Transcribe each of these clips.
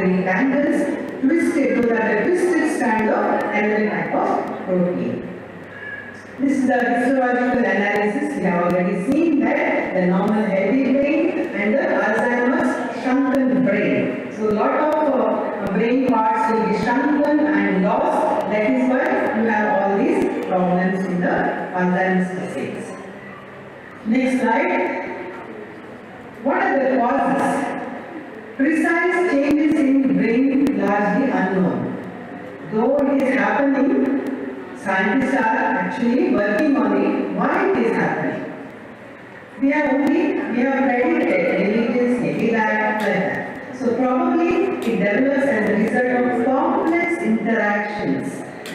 imaginary tangles, twisted, so that a twisted strand of another type of protein. This is the histological analysis. We have already seen that the normal healthy brain and the Alzheimer's shrunken brain. So a lot of brain parts will be shrunken and lost. That is why you have all these problems in the Alzheimer's disease. Next slide. What are the causes? Precise changes in brain largely unknown. Though it is happening, scientists are actually working on it. Why it is happening? We have predicted, maybe it is, maybe that, like that. So probably it develops as a result of complex interactions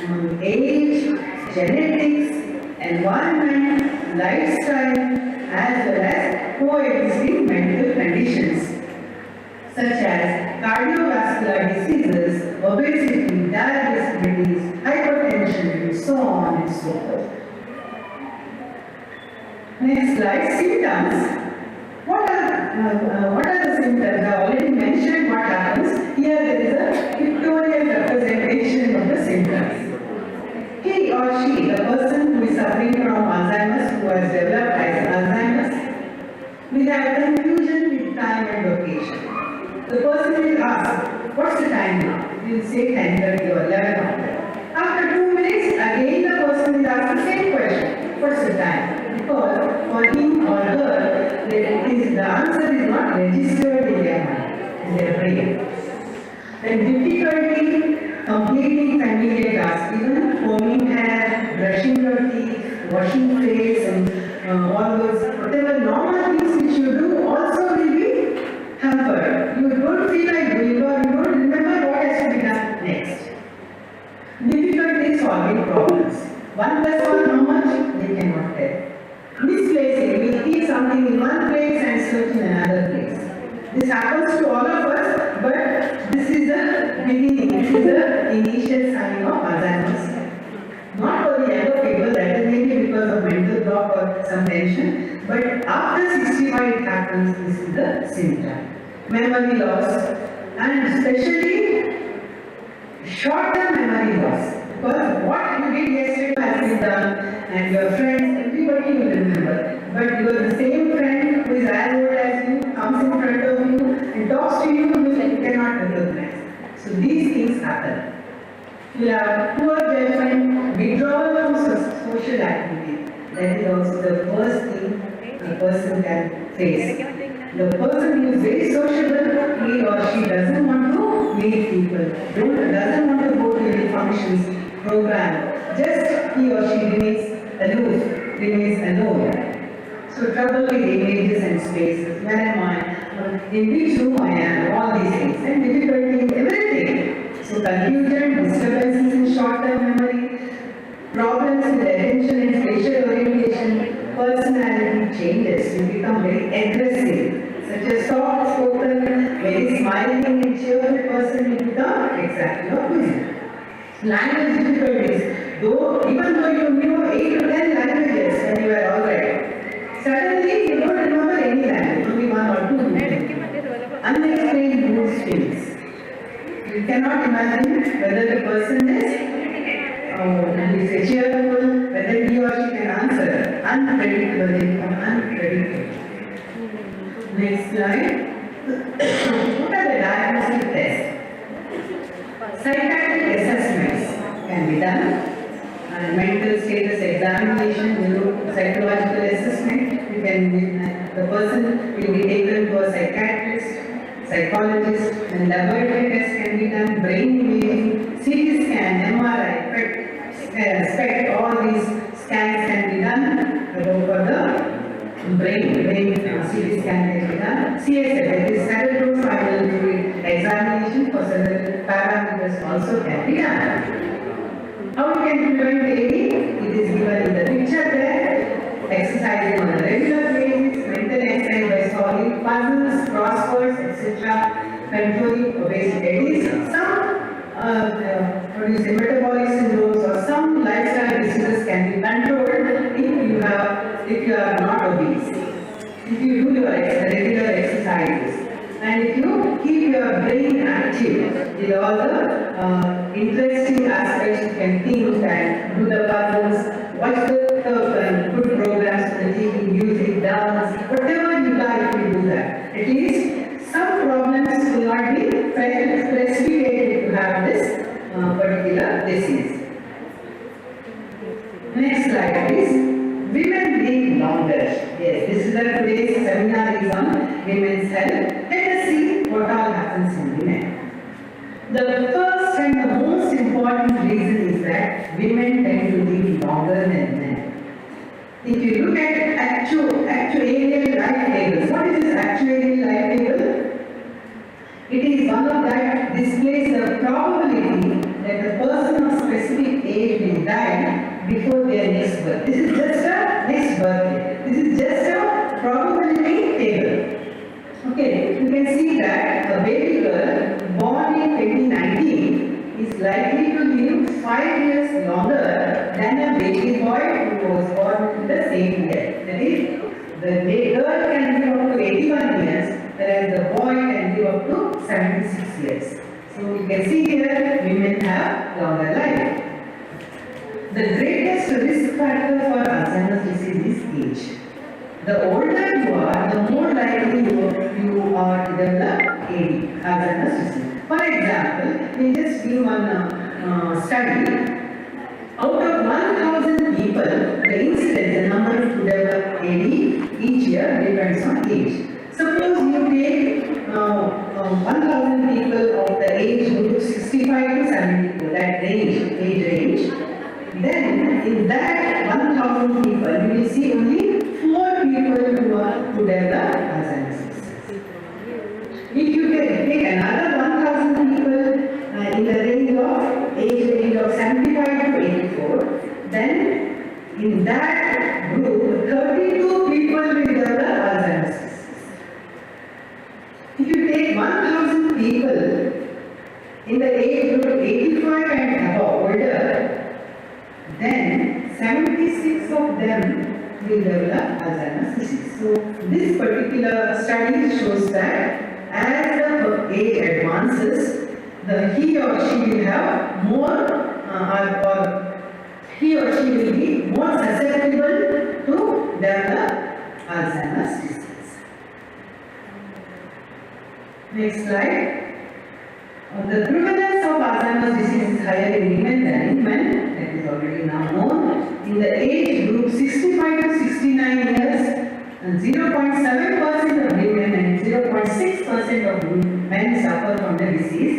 among age, genetics, environment, lifestyle, as well as coexisting medical conditions such as cardiovascular diseases, obesity, diabetes, hypertension, and so on and so forth. Next slide, symptoms. What are the symptoms? I already mentioned what happens. Here there is a pictorial representation of the symptoms. He or she, the person who is suffering from Alzheimer's, who has developed Alzheimer's, will have confusion with time and location. The person will ask, what's the time now? You will say 10:30 or 11 o'clock. After 2 minutes, again the person will ask the same question, what's the time? Because for him or her, the answer is not registered in their mind, in their brain. Then difficulty completing familiar tasks, even combing hair, brushing your teeth, washing face, and all those, whatever normal things which you do also will be hampered. You don't feel like doing or you don't remember what has to be done next. Difficulty solving problems. 1 plus 1 how much? They cannot tell. Misplacing. We keep something in one place and search in another place. This happens to all of us, but this is the beginning. This is the initial sign of Alzheimer's. Not for the younger people, that is maybe because of mental block or some tension, but after 65 it happens. This is the symptom. Memory loss, and especially short-term memory loss. Because what you did yesterday has been done, and your friends, everybody will remember. But your the same friend who is as old as you comes in front of you and talks to you, you cannot recognize. So these things happen. You have poor judgment, withdrawal from social activity. That is also the first thing a person can face. The person who is very sociable, he or she doesn't want to meet people, doesn't want to go to any functions, program. Just he or she remains aloof, remains alone. So trouble with images and spaces. Where am I? In which room I am? All these things. And difficulty in everything. So confusion, disturbances in short-term memory, problems with attention and facial orientation, personality changes. You become very aggressive. Such a soft-spoken, very smiling and cheerful person, you become exactly opposite. Language difficulties. Even though you knew 8 to 10 languages when you were alright, suddenly you don't remember any language, only 1 or 2. Unexplained mood swings. You cannot imagine whether the person is cheerful, whether he or she can answer. Unpredictable, they become unpredictable. Next slide. What are the diagnostic tests? Psychiatric assessments can be done. Mental status examination, psychological assessment. The person will be taken to a psychiatrist, psychologist, and laboratory tests can be done. Brain imaging, CT scan, MRI, SPECT, all these scans can be done for the brain CT scan can be done. CSF, that is cerebrospinal fluid examination for several parameters also can be done. How you can prevent AD? It is given in the picture there. Exercising on a regular basis, mental exercise by solving puzzles, crosswords, etc. Controlling obesity. Some metabolic syndromes or some lifestyle diseases can be controlled if you are not obese. If you do your regular exercises and if you keep your brain active. achieve. With all the interesting aspects you can think and do the puzzles, watch the good programs on the TV, music, dance, whatever you like, you do that. At least some problems will not be precipitated to have this particular disease. Next slide, please. Women live longer. Yes, this is the today's seminar is on women's health. Let us see what all happens in women. The first and the most important reason is that women tend to live longer than men. If you look at actuarial life tables, what is this actuarial life table? It is one of that displays the probability that the person of specific age will die before their next birth. This is just a next birthday. This is just a probability table. Okay, you can see that a baby girl born in 2019 is likely to live 5 years longer than a baby boy who was born in the same year. That is, the girl can live up to 81 years, whereas the boy can live up to 76 years. So you can see here, women have longer life. The greatest risk factor for Alzheimer's disease is age. The older you are, the more likely you are to develop Alzheimer's disease. For example, we just do one study. Out of 1,000 people, the incidence, the number to develop AD each year depends on age. Suppose you take 1,000 people of the age group 65 to 72, that age range. Then in that 1,000 people, you will see only 4 people who develop Alzheimer's disease. If you take another 1,000 people in the age of 75 to 84, then in that group, 32 people will develop Alzheimer's disease. If you take 1,000 people in the age group 85 and above, older, then 76 of them will develop Alzheimer's disease. So this particular study shows that as the age advances, he or she will have more, or he or she will be more susceptible to develop Alzheimer's disease. Next slide. The prevalence of Alzheimer's disease is higher in women than in men. That is already now known. In the age group 65 to 69 years, 0.7% of women and 0.6% of men suffer from the disease,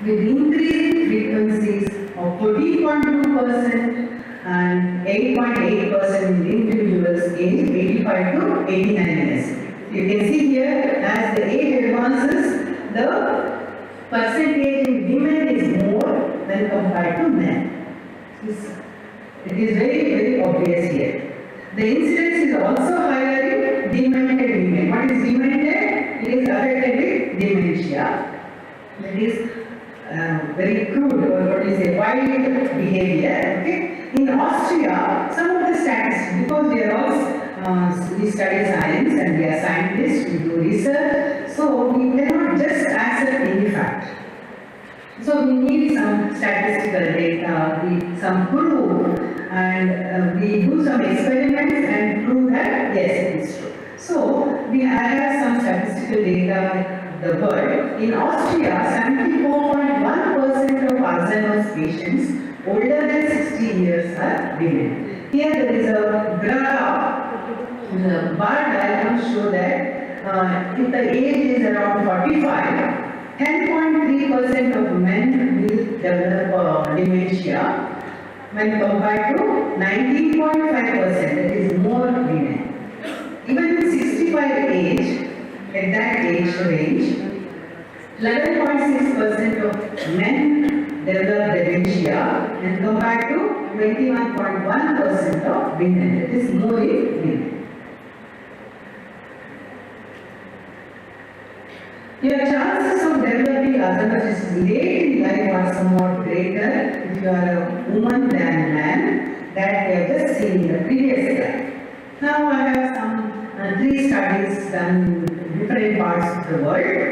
with increasing frequencies of 14.2% and 8.8% in individuals aged 85 to 89 years. You can see here, as the age advances, the percentage in women is more when compared to men. It is very, very obvious here. The incidence is also higher in demented women. What is demented? It is affected with dementia. That is very crude, or what is a wild behavior. Okay? In Austria, some of the statistics, because we are all we study science and we are scientists, we do research, so we cannot just accept any fact. So we need some statistical data, some proof, and we do some experiments and prove that yes, it is true. So we have some statistical data of the world. In Austria, 74.1% of Alzheimer's patients older than 60 years are women. Here there is a graph. The bar diagrams show that if the age is around 45, 10.3% of men will develop dementia when compared to 19.5%, that is more women. Even in 65 age, at that age range, 11.6% of men develop dementia and compared to 21.1% of women, that is more in women. Your chances of developing Alzheimer's disease late in life are somewhat greater if you are a woman than a man, that we have just seen in the previous slide. Now I have some 3 studies done in different parts of the world.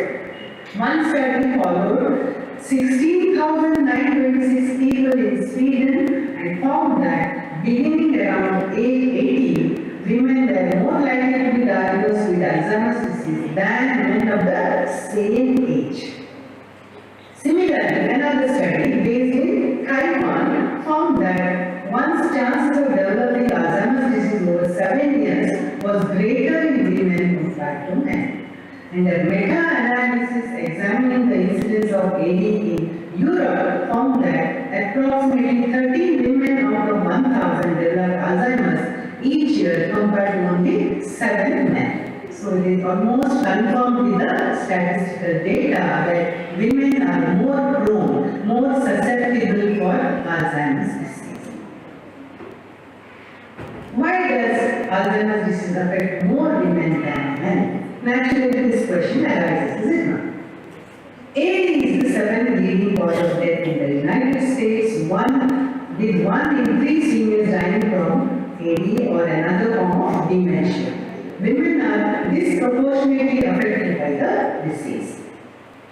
One study followed 16,926 people in Sweden and found that beginning around age 18, women were more likely to be diagnosed with Alzheimer's disease than men of the same age. Similarly, another study based in Taiwan found that one's chances of developing Alzheimer's disease over 7 years was greater in women compared to men. And a meta-analysis examining the incidence of AD in Europe found that approximately 13 women out of 1,000 develop Alzheimer's each year compared to only 7 men. So it is almost confirmed with the statistical data that women are more prone, more susceptible for Alzheimer's disease. Why does Alzheimer's disease affect more women than men? Naturally, this question arises, is it not? AD is the seventh leading cause of death in the United States, with 1 in 3 seniors dying from AD or another form of dementia. Women are disproportionately affected by the disease.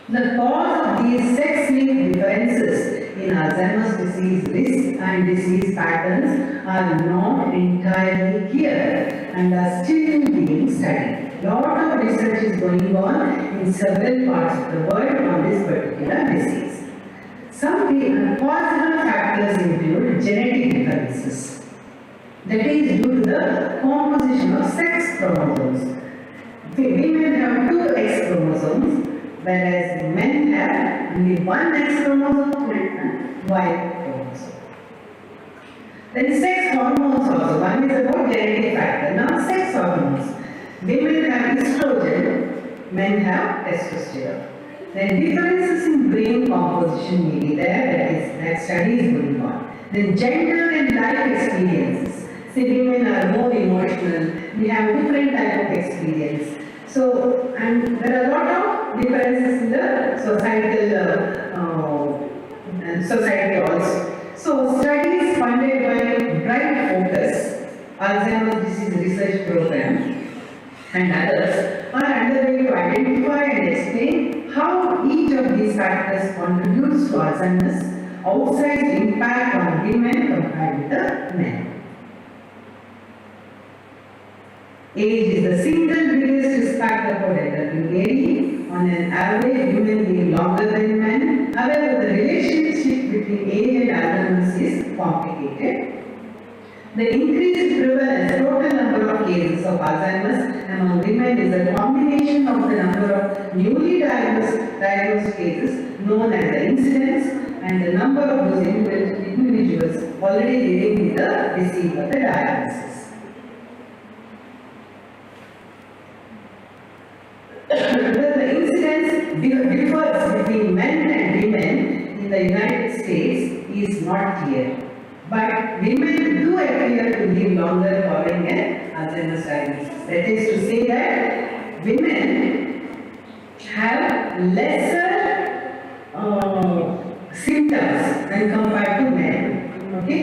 The cause of these sex-linked differences in Alzheimer's disease risk and disease patterns are not entirely clear and are still being studied. A lot of research is going on in several parts of the world on this particular disease. Some possible factors include genetic differences. That is due to the composition of sex chromosomes. Women have 2 X chromosomes, whereas men have only 1 X chromosome and Y chromosome. Then sex hormones also. One is about genetic factor. Now sex hormones. Women have estrogen, men have testosterone. Then differences in brain composition may be there, that study is going on. Then gender and life experiences. See, women are more emotional, we have different type of experience. So, and there are a lot of differences in the society also. So, studies funded by Bright Focus, Alzheimer's Disease Research Program, and others are underway to identify and explain how each of these factors contributes to Alzheimer's outsized impact on women compared with the men. Age is the single biggest risk factor for developing AD. On an average, women live longer than men. However, the relationship between age and Alzheimer's is complicated. The increased prevalence, total number of cases of Alzheimer's among women is a combination of the number of newly diagnosed cases known as the incidence and the number of those individuals already living with the disease of the diagnosis. The incidence differs between men and women in the United States is not clear. But women do appear to live longer following an Alzheimer's diagnosis. That is to say that women have lesser symptoms when compared to men. Okay?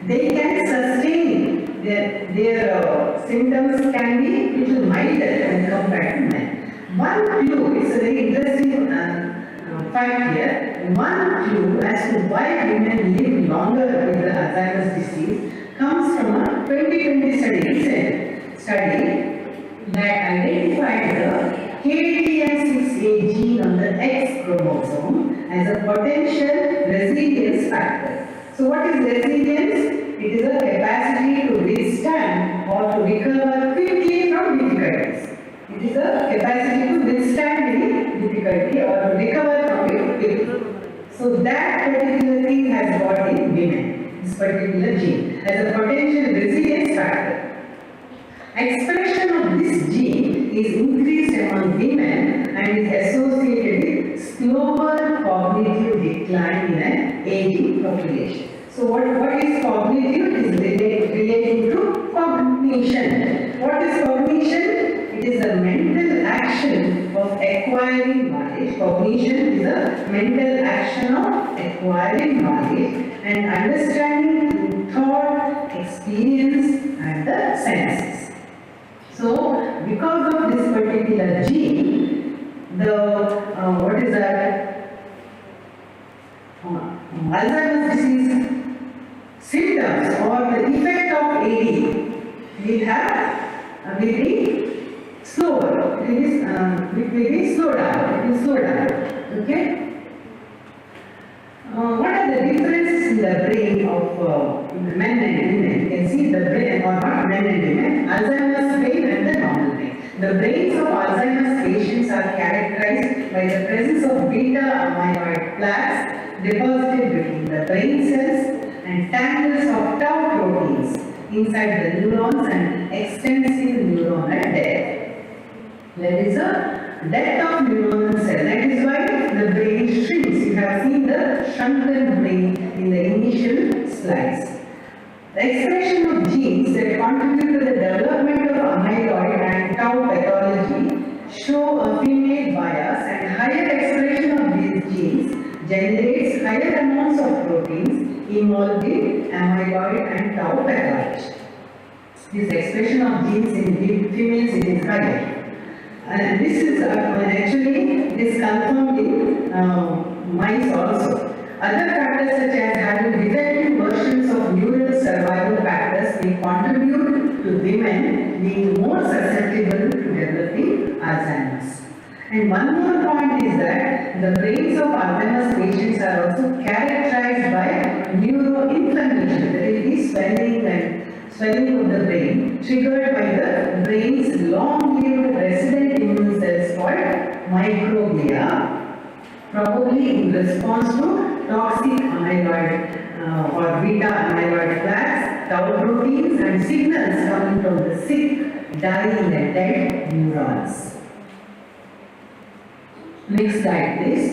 They can sustain their symptoms can be little milder when compared to men. One clue, it's a very interesting fact here, one clue as to why women live longer with the Alzheimer's disease comes from a 2020 study that identified the KDM6A gene on the X chromosome as a potential resilience factor. So what is resilience? It is a capacity to withstand or to recover quickly from difficulties. It is a capacity to withstand any difficulty or to recover from it quickly. So that particular thing has got in women, this particular gene, as a potential resilience factor. Expression of this gene is increased among women and is associated with slower cognitive decline in an aging population. So what is cognitive? It is relating to cognition. What is cognition? It is a mental action of acquiring knowledge. Cognition is a mental action of acquiring knowledge and understanding through thought, experience, and the senses. So, because of this particular gene, what is that? Alzheimer's disease symptoms or the effect of AD will be slower. It will be slow down. Okay. What are the differences in the brain of men and women? You can see the brain, or not men and women, Alzheimer's brain and the normal brain. The brains of Alzheimer's patients are characterized by the presence of beta amyloid plaques deposited between the brain cells and tangles of tau proteins inside the neurons and extensive neuronal death. There is a death of neuronal cell. That is why the brain shrinks. You have seen the shrunken brain in the initial slides. The expression of genes that contribute to the development of amyloid and tau pathology show a female bias, and higher expression of these genes generates higher amounts of proteins involved in amyloid and tau pathology. This expression of genes in females is higher. And this is confirmed in mice also. Other factors such as having defective versions of neural survival factors may contribute to women being more susceptible to developing Alzheimer's. And one more point is that the brains of Alzheimer's patients are also characterized by neuroinflammation. There will be swelling of the brain triggered by the brain's long-lived resident immune cells called microglia, probably in response to toxic amyloid or beta amyloid plaques, tau proteins, and signals coming from the sick, dying, and dead neurons. Next slide, please.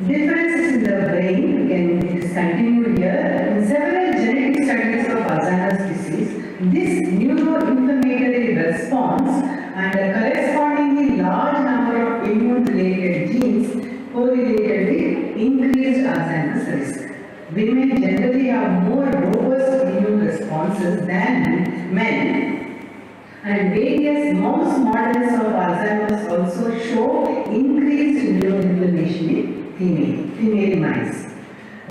Differences in the brain, again it is continued here. In several genetic studies of Alzheimer's disease, this neuroinflammatory response and a correspondingly large number of immune-related genes correlated with increased Alzheimer's risk. Women generally have more robust immune responses than men, and various mouse models of Alzheimer's also show increased neuroinflammation in female mice.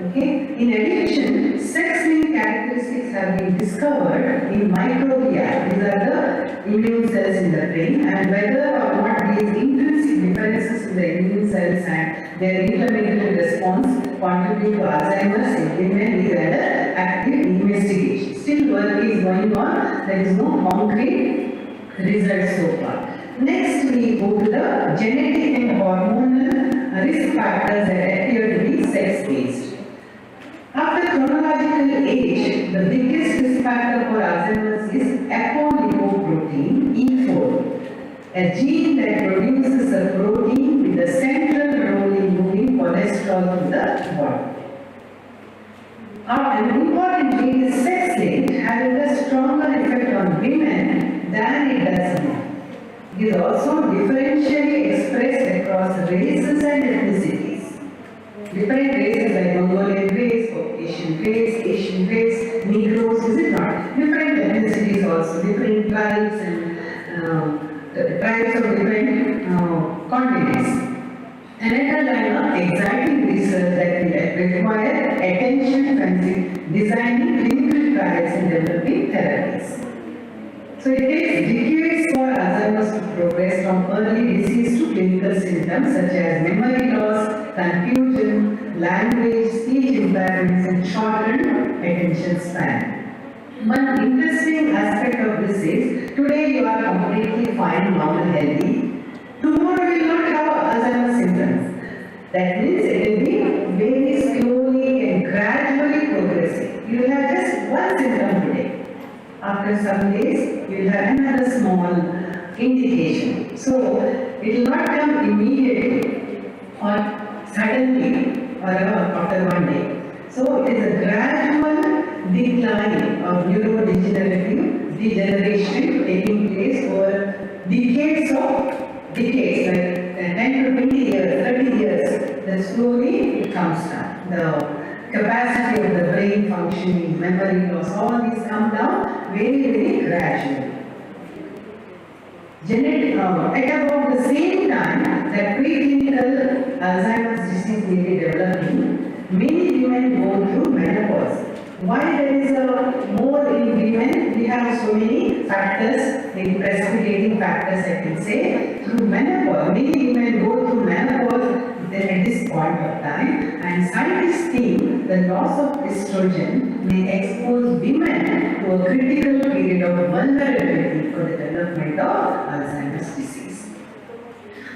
Okay. In addition, sex-linked characteristics have been discovered in microglia. These are the immune cells in the brain, and whether or not these intrinsic differences in the immune cells and their inflammatory response contribute to Alzheimer's in women is under active investigation. Still work is going on. There is no concrete results so far. Next, we go to the genetic and hormonal risk factors that appear to be sex-based. After chronological age, the biggest risk factor for Alzheimer's is apolipoprotein E4, a gene that produces a protein with a central role in moving cholesterol through the body. An important gene is sex-linked, having a stronger effect on women than it does men. It is also differentially expressed across races and ethnicities. Different races like Mongolian race, Caucasian race, Asian race, Negroes, is it not? Different ethnicities also, different tribes and tribes of different continents. Another line of exciting research that will require attention from designing clinical trials and developing therapies. So it takes decades for Alzheimer's to progress from early disease to clinical symptoms such as memory loss, confusion, language, speech impairments, and shortened attention span. One interesting aspect of this is, today you are completely fine, normal, healthy. Tomorrow you will not have Alzheimer's symptoms. That means it will be very slowly and gradually progressing. You will have just one symptom today. After some days, you will have another small indication. So, it will not come immediately or suddenly or after one day. So, it is a gradual decline of neurodegenerative degeneration taking place over decades, like 10 to 20 years, 30 years, then slowly it comes down. The capacity of the brain functioning, memory loss, all these come down very, very gradually. At about the same time that preclinical Alzheimer's disease may be developing, many women go through menopause. Why there is a more in women? We have so many factors, maybe precipitating factors I can say. Through menopause, many women go through menopause at this point of time, and scientists think the loss of estrogen may expose women to a critical period of vulnerability for the development of Alzheimer's disease.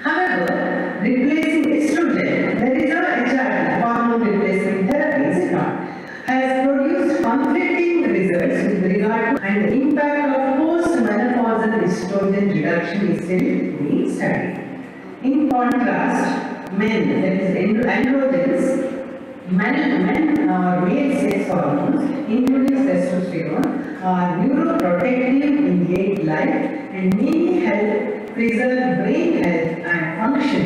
However, replacing estrogen, there is a HRT, hormone replacement therapy, is it not, has produced conflicting results with regard to and the impact of post-menopausal estrogen reduction is still being studied. In contrast, men, that is androgens, male sex hormones, including testosterone, are neuroprotective in late life and may help preserve brain health and function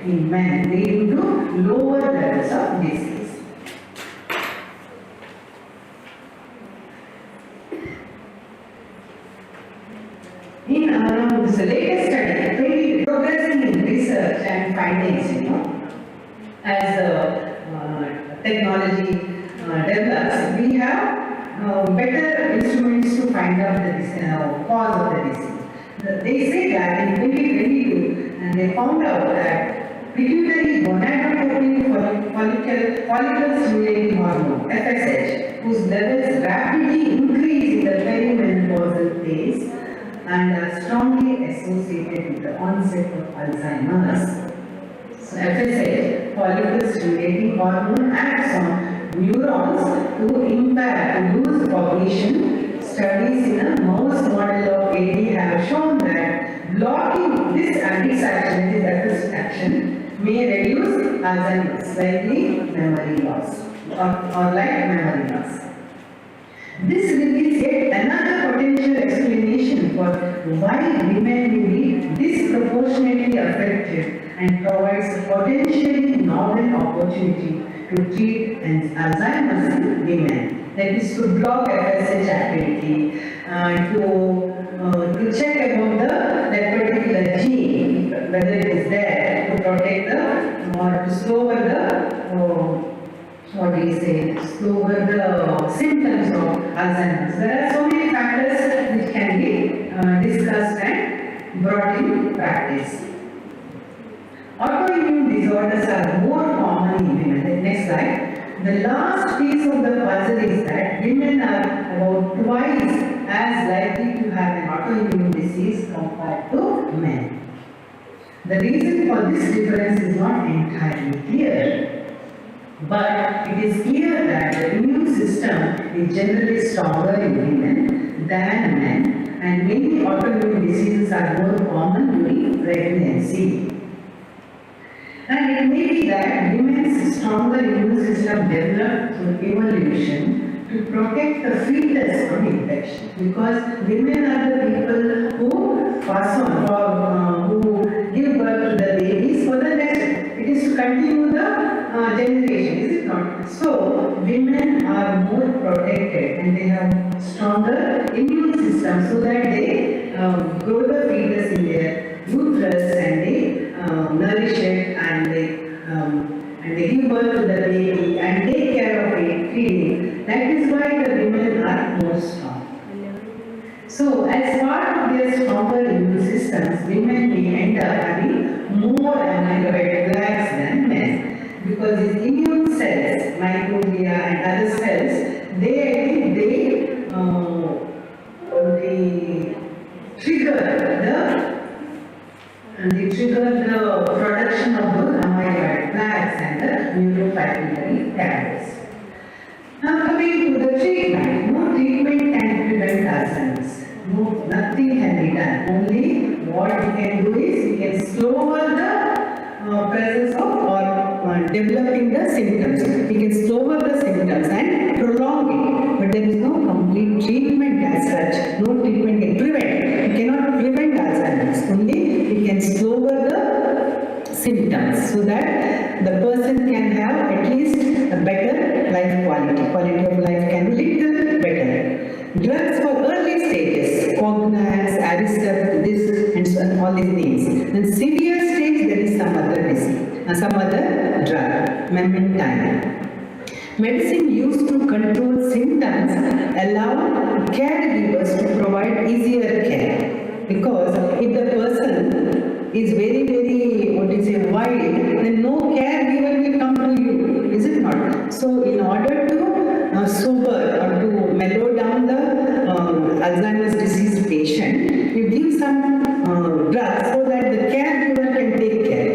in men, leading to lower levels of disease. In this latest study, progressing in research and findings, as technology develops, we have better instruments to find out the cause of the disease. They say that in 2022, and they found out that pituitary gonadotropin follicle stimulating hormone (FSH), whose levels rapidly increase in the perimenopausal phase and are strongly associated with the onset of Alzheimer's. So FSH, follicle stimulating hormone, acts on neurons to impact lose cognition. Studies in a mouse model of AD have shown that blocking this FSH action may reduce Alzheimer's, likely memory loss, or like memory loss. This reveals yet another potential explanation for why women may be disproportionately affected and provides a potentially novel opportunity to treat Alzheimer's in women. That is to block FSH activity, to check about that particular gene, whether it is there, to protect or to slow the slower the symptoms of Alzheimer's. There are so many factors which can be discussed and brought in practice. Autoimmune disorders are more common in women. Next slide. The last piece of the puzzle is that women are about twice as likely to have an autoimmune disease compared to men. The reason for this difference is not entirely clear. But it is clear that the immune system is generally stronger in women than men, and many autoimmune diseases are more common during pregnancy. And it may be that women's stronger immune system developed through evolution to protect the fetus from infection, because women are the people who pass on or who give birth to the babies for the next. It is to continue the generation, is it not? So, women are more protected and they have stronger immune system so that they grow the fetus in their uterus and they nourish it and they give birth to the baby and take care of it, feeding. That is why the women are more strong. So, as part of their stronger immune systems, women may end up having more amyloid plaques than men. Because these immune cells, microglia and other cells, they trigger the production of the amyloid plaques and the neuropapillary tablets. Now coming to the treatment, no treatment can prevent Alzheimer's. No, nothing can be done. Only what we can do is we can slow the presence of or developing the symptoms. We can slow the symptoms and prolong it. But there is no complete treatment as such. No treatment can prevent. We cannot prevent Alzheimer's. Only we can slow the symptoms so that the person can have at least a better life quality. Quality of life can be little better. Drugs for early stages, Cognance, Aricept, this and so mementine. Medicine used to control symptoms allow caregivers to provide easier care. Because if the person is very, wild, then no caregiver will come to you, is it not? So in order to sober or to mellow down the Alzheimer's disease patient, you give some drugs so that the caregiver can take care.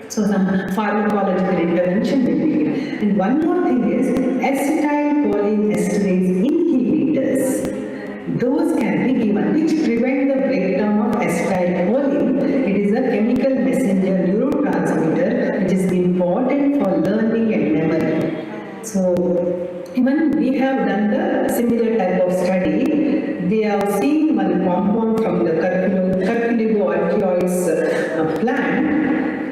So some pharmacological intervention will be given. And one more thing is acetylcholinesterase inhibitors. Those can be given which prevent the breakdown of acetylcholine. It is a chemical messenger neurotransmitter which is important for learning and memory. So even we have done the similar type of study. We have seen one compound from the curculigo plant,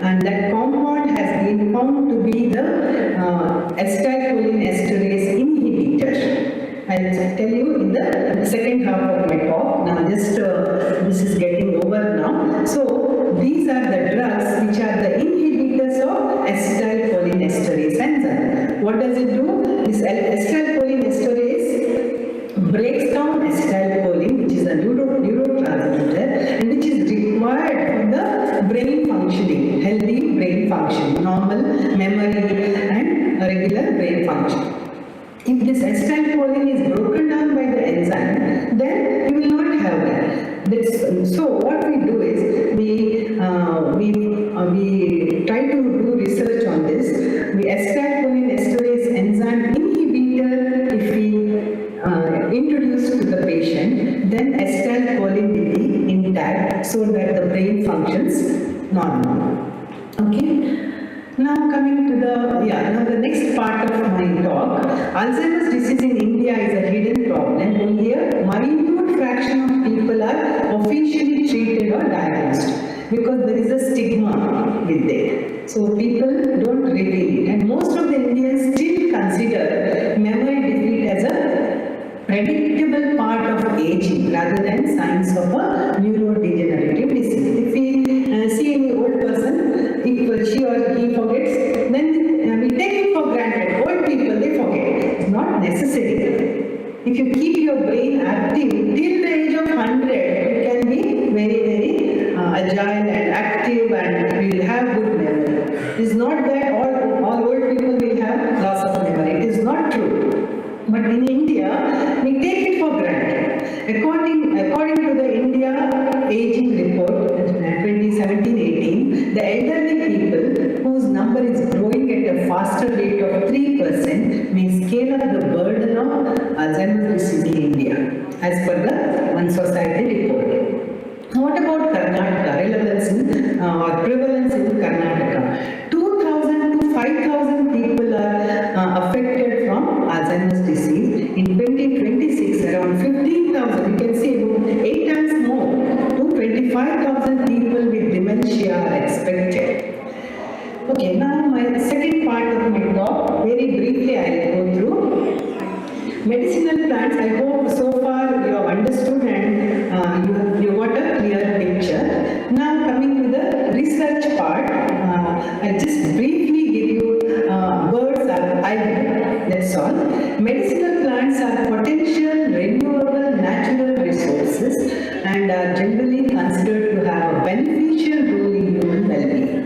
and that compound has been found to be the acetylcholinesterase inhibitor. I'll tell you in the second half of my talk. Now just this is getting over now. So these are the drugs which are the inhibitors of acetylcholinesterase enzyme. What does it do? This acetylcholinesterase breaks down acetylcholine, which is a neurotransmitter and which is required for the brain functioning, healthy brain function, normal memory and regular brain function. If this acetylcholine is broken down by the enzyme, then you will not have that. So what we do is we try to do research on this. The acetylcholinesterase enzyme inhibitor, if we introduce to the patient, then acetylcholine will be intact so that the brain functions normal. Okay. Now coming to the next part of my talk. Alzheimer's disease in India is a hidden problem. Only a minute fraction of people are officially treated or diagnosed because there is a stigma with it. So people don't reveal it, and most of the Indians still consider memory defeat as a predictable part of aging rather than signs of a neurodegenerative disease. If we see any old person, if she or he forgets, then we take it for granted. Old people, they forget. It's not necessary. If you keep your brain active till the age of 100, you can be very agile and active, and you will have good memory. It is not that all old people will have loss of memory. It is not true. But in India, we take it for granted. According to the India Aging Report 2017-18, the elderly people whose number is growing at a faster rate of 3% may scale up the burden of Alzheimer's disease in India, as per the One Society report. What about Karnataka? Prevalence in Karnataka. 2,000 to 5,000 people are affected from Alzheimer's disease. In 2026, around 15,000, you can see about 8 times more, to 25,000 people with dementia are expected. Okay, now my second part of my talk, very briefly I will go through. Medicinal plants, I hope so far you have understood and you got a clear picture. Now coming to the research part, I'll just briefly give you words that's all. Medicinal plants are potential renewable natural resources and are generally considered to have a beneficial role in human well-being.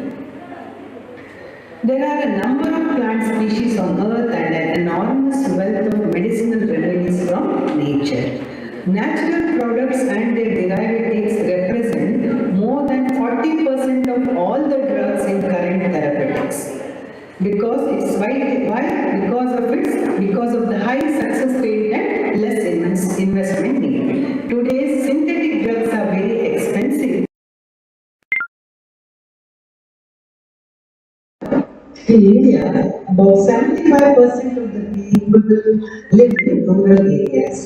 There are a number of plant species on earth and an enormous wealth of medicinal remedies from nature. Natural products and their derivatives represent more than 40% of all the drugs in current therapeutics. Because of the high success rate and less investment needed. Today's synthetic drugs are very expensive. In India, about 75% of the people live in rural areas.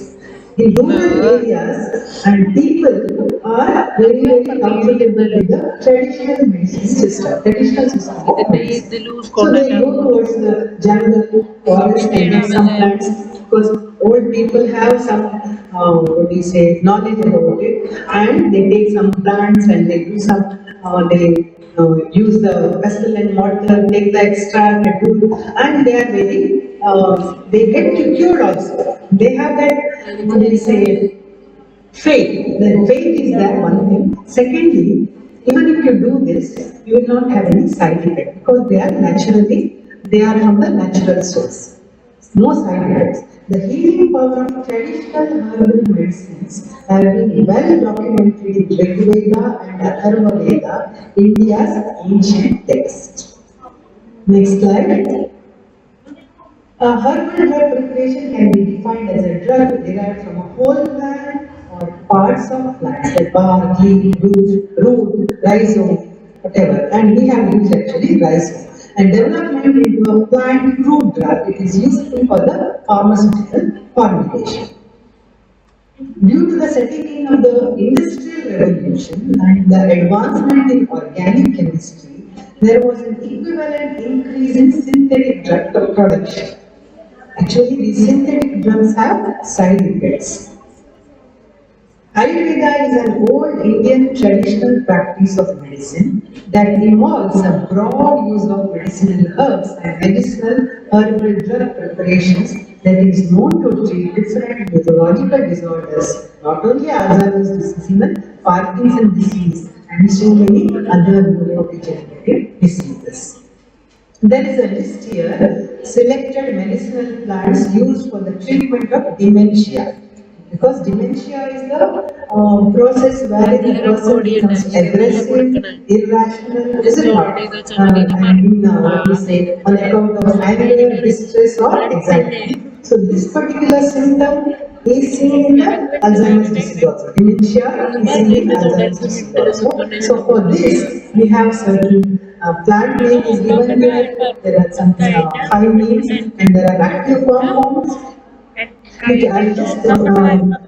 In rural areas, and people are very comfortable with the traditional medicine system, of medicine. So they go towards the jungle, forest, and get some plants, because old people have some knowledge about it, and they take some plants and they do some they use the pestle and mortar, take the extract, and they are very, they get cured also. They have that, what do you say, faith. The faith is there, one thing. Secondly, even if you do this, you will not have any side effect because they are naturally, they are from the natural source. No side effects. The healing power of traditional herbal medicines have been well documented in Rigveda and Atharva Veda, India's ancient text. Next slide. A herbal drug preparation can be defined as a drug derived from a whole plant or parts of plants, like bark, leaf, root, rhizome, whatever. And we have used actually rhizome. And development into a plant fruit drug, it is useful for the pharmaceutical formulation. Due to the setting in of the Industrial Revolution and the advancement in organic chemistry, there was an equivalent increase in synthetic drug production. Actually, these synthetic drugs have side effects. Ayurveda is an old Indian traditional practice of medicine that involves a broad use of medicinal herbs and medicinal herbal drug preparations that is known to treat different neurological disorders, not only Alzheimer's disease, even Parkinson's disease and so many other neurodegenerative diseases. There is a list here, selected medicinal plants used for the treatment of dementia. Because dementia is the process where the person becomes aggressive, irrational, is it not? What we say, on account of anger, distress or anxiety. So this particular symptom is seen in the Alzheimer's disease also. Dementia is seen in Alzheimer's disease also. So for this, we have certain plant name is given here. There are some 5 names and there are active compounds. I'll just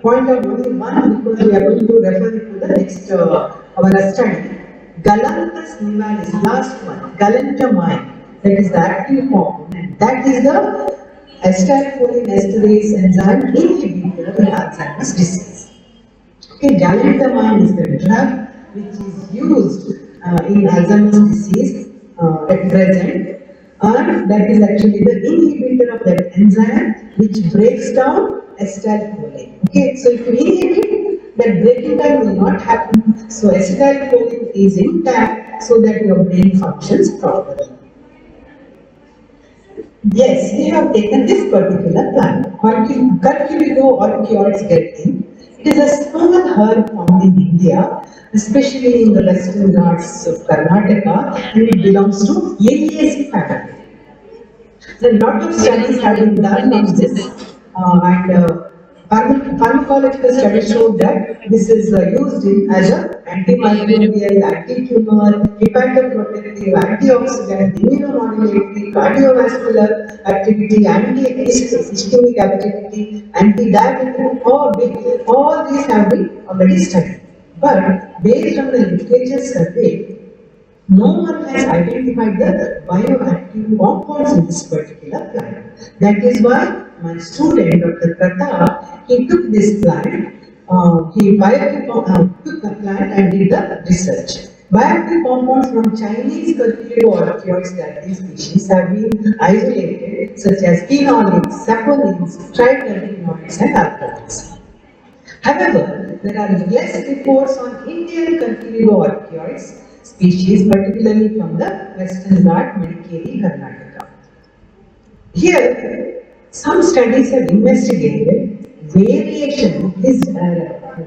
point out only one because we are going to refer to the next our study. Galanthus nivalis, last one, galantamine, that is the active compound, and that is the acetylcholine esterase enzyme inhibitor in Alzheimer's disease. Okay, galantamine is the drug which is used in Alzheimer's disease at present. And that is actually the inhibitor of that enzyme which breaks down acetylcholine. Okay, so if you inhibit, that breaking down will not happen. So acetylcholine is intact so that your brain functions properly. Yes, we have taken this particular plant, Curculigo orchioides getting. It is a small herb found in India, especially in the western Ghats of Karnataka, and it belongs to Liliaceae family. A lot of studies have been done on this, and pharmacological studies show that this is used as an antimicrobial, anti-tumor, hepatoprotective, antioxidant, immunomodulatory, cardiovascular activity, anti-ischemic activity, anti-diabetic, all these have been already studied. But based on the literature survey, no one has identified the bioactive compounds in this particular plant. That is why my student, Dr. Pratap, he took this plant, he took the plant and did the research. Bioactive compounds from Chinese Curculigo orchioides gathering species have been isolated, such as phenolics, saponins, triterpenoids, and alkaloids. However, there are less reports on Indian Curculigo orchioids species, particularly from the Western Ghat, Madikeri, Karnataka. Here, some studies have investigated variation. Please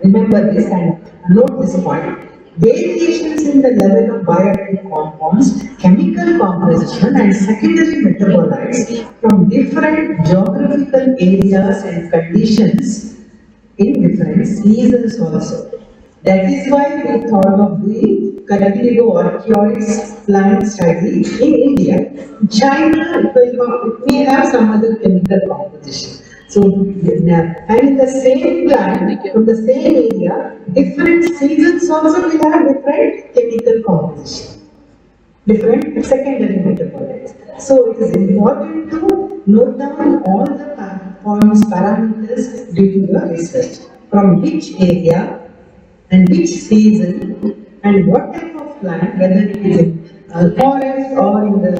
remember this and note this point. Variations in the level of bioactive compounds, chemical composition, and secondary metabolites from different geographical areas and conditions in different seasons also. That is why we thought of doing Curculigo orchioides plant study in India. China, it may have some other chemical composition. So, and in the same plant, from the same area, different seasons also will have different chemical composition, different secondary metabolites. So, it is important to note down all the points, parameters during your research. From which area and which season and what type of plant, whether it is in forest or in the,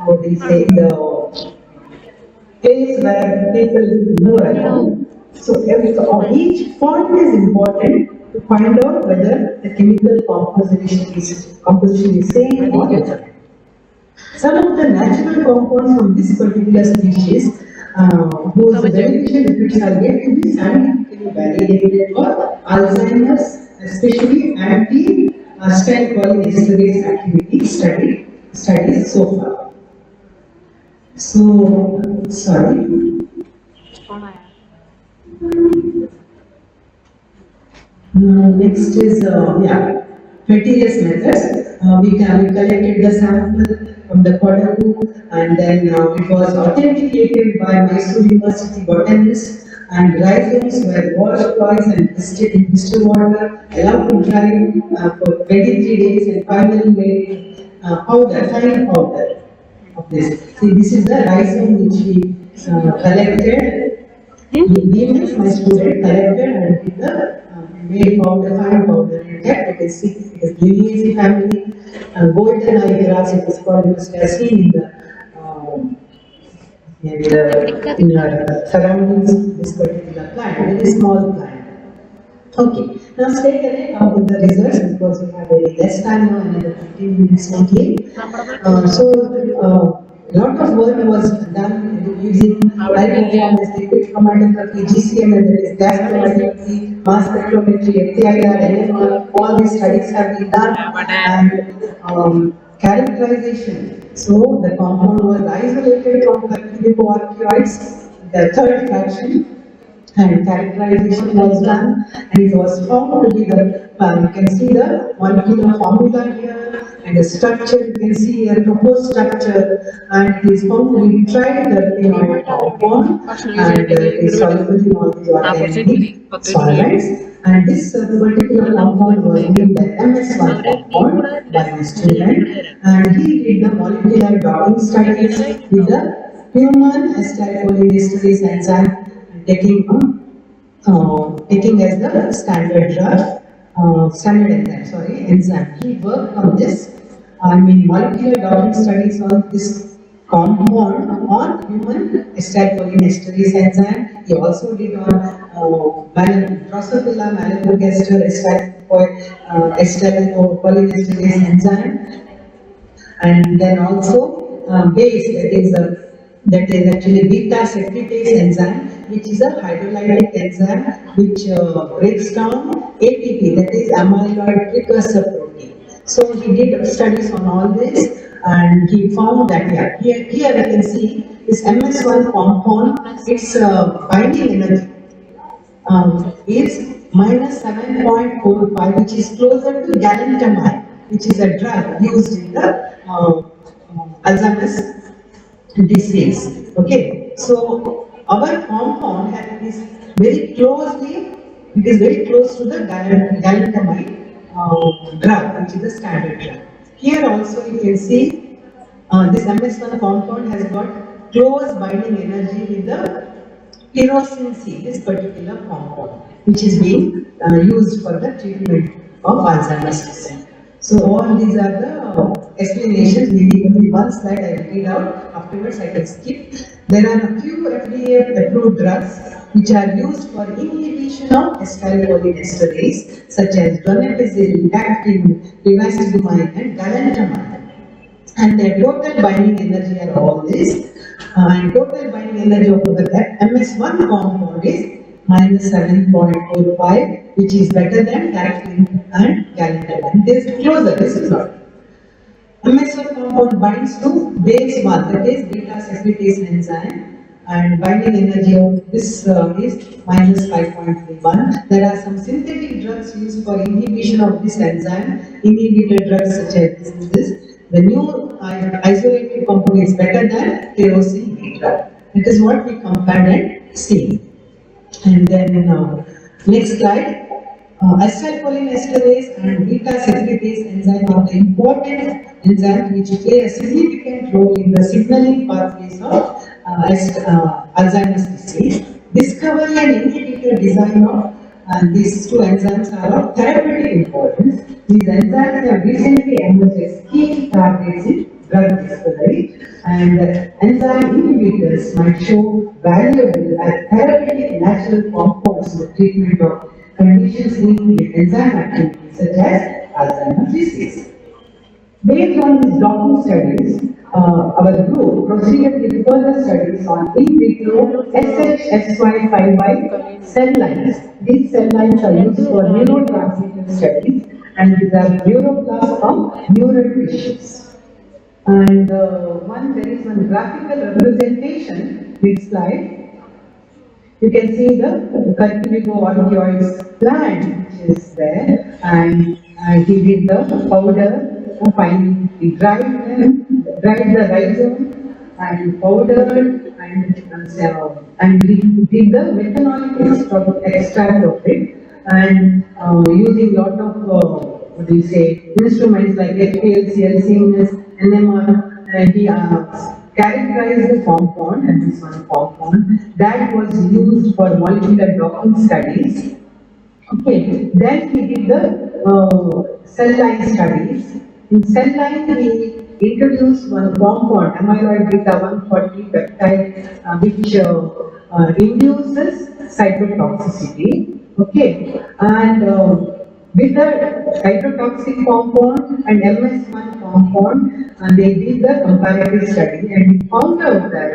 what do you say, in the place where people move around. So each point is important to find out whether the chemical composition is same or different. Some of the natural compounds from this particular species, whose beneficial effects are yet to be scientifically validated for Alzheimer's, especially anti-acetylcholinesterase activity studies so far. So, sorry. Next is, fertilization methods. We collected the sample from the Kodagu, and then it was authenticated by Mysore University botanists, and rhizomes were washed twice and tested in distilled water, allowed to dry for 23 days, and finally made fine powder of this. See, this is the rhizome which we collected. We means my student collected and did the made powder, fine powder, and that you can see it is Liliaceae family, golden eye grass. It is called, you must have seen in our surroundings. This particular plant, very small plant. Okay, now stay connected now with the results because we have very less time now, another 15 minutes only. Lot of work was done using high-performance liquid chromatography, GCM, that is gas chromatography, mass spectrometry, FTIR, NMR. All these studies have been done, and characterization. So the compound was isolated from the lipoarcuids, the third fraction, and characterization was done, and it was found to be the, you can see the molecular formula here, and the structure, you can see here, proposed structure, and it is found to be triterpenoid compound, and it is soluble in all these organic solvents, and this particular compound was named the MS1 compound by my student, and he did the molecular docking studies with the human acetylcholinesterase enzyme, taking as the standard drug, enzyme. He worked on this, molecular docking studies on this compound on human acetylcholinesterase enzyme. He also did on Drosophila melanogaster acetylcholinesterase enzyme, and then also base, that is actually beta secretase enzyme, which is a hydrolytic enzyme which breaks down ATP, that is amyloid precursor protein. So he did studies on all this, and he found that here we can see this MS1 compound, its binding energy is -7.45, which is closer to galantamine, which is a drug used in the Alzheimer's disease. Okay, so our compound is very close to the galantamine drug, which is the standard drug. Here also you can see this MS1 compound has got close binding energy with the tyrosine C, this particular compound, which is being used for the treatment of Alzheimer's disease. So all these are the explanations. Maybe only one slide I will read out. Afterwards I can skip. There are a few FDA-approved drugs which are used for inhibition of acetylcholinesterase, such as donepezil, dactin, rivastigmine, and galantamine. And their total binding energy are all this. And total binding energy of that MS1 compound is -7.45, which is better than dactin and galantamine. This is closer, this is not. MS1 compound binds to base 1, that is beta secretase enzyme, and binding energy of this is -5.31. There are some synthetic drugs used for inhibition of this enzyme, inhibitor drugs such as this. The new isolated compound is better than tyrosine B drug. That is what we compared and see. And then next slide. Acetylcholinesterase and beta secretase enzyme are the important enzymes which play a significant role in the signaling pathways of Alzheimer's disease. Discovery and inhibitor design of and these two enzymes are of therapeutic importance. These enzymes have recently emerged as key targets in drug discovery, and enzyme inhibitors might show valuable as therapeutic natural compounds in the treatment of conditions linked with enzyme activity such as Alzheimer's disease. Based on these docking studies, our group proceeded with further studies on in vitro SHSY5Y cell lines. These cell lines are used for neurotransmitter studies and these are neuroblasts from neural tissues. And there is one graphical representation. Next slide. You can see the Curculigo plant which is there, and he did the powder. Finally, he dried the rhizome and powdered and he did the methanolic extract of it, and using lot of instruments like HPLC, LCMS, NMR, and he characterized the compound, and this one compound that was used for molecular docking studies. Okay, then he did the cell line studies. In cell line, he introduced one compound, amyloid beta 140 peptide, which induces cytotoxicity. Okay, and with the cytotoxic compound and MS1 compound, they did the comparative study, and we found out that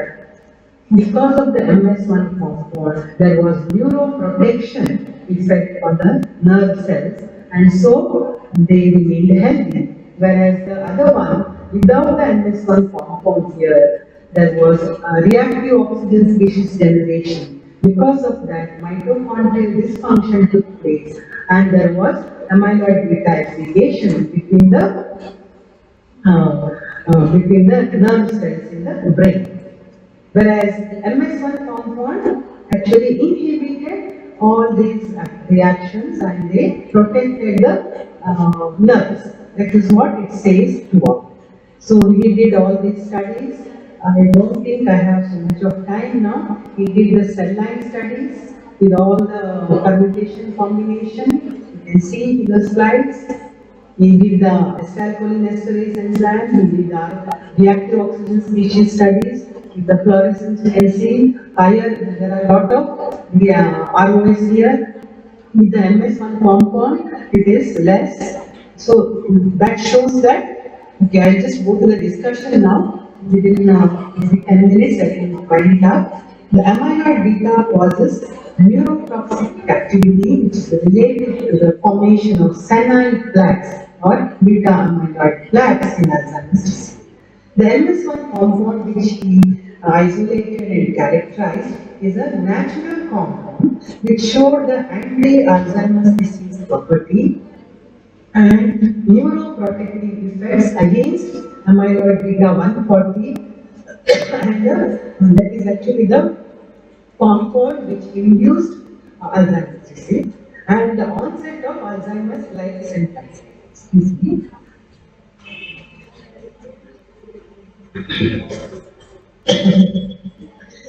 because of the MS1 compound, there was neuroprotection effect on the nerve cells, and so they remained healthy. Whereas the other one, without the MS1 compound here, there was reactive oxygen species generation. Because of that, mitochondrial dysfunction took place, and there was amyloid beta aggregation between the nerve cells in the brain. Whereas MS1 compound actually inhibited all these reactions and they protected the nerves. That is what it says throughout. So he did all these studies. I don't think I have so much of time now. He did the cell line studies with all the permutation combination. You can see in the slides. He did the acetylcholinesterase enzyme. He did the reactive oxygen species studies with the fluorescence. You can see higher. There are a lot of ROS here. With the MS1 compound, it is less. So that shows that. Okay, I'll just go to the discussion now. Within 10 minutes, I can wind it up. The amyloid beta causes neurotoxic activity, which is related to the formation of senile plaques or beta amyloid plaques in Alzheimer's disease. The MS1 compound, which he isolated and characterized, is a natural compound which showed the anti-Alzheimer's disease property and neuroprotective effects against amyloid beta 140, and that is actually the compound which induced Alzheimer's disease and the onset of Alzheimer's like symptoms. Excuse me.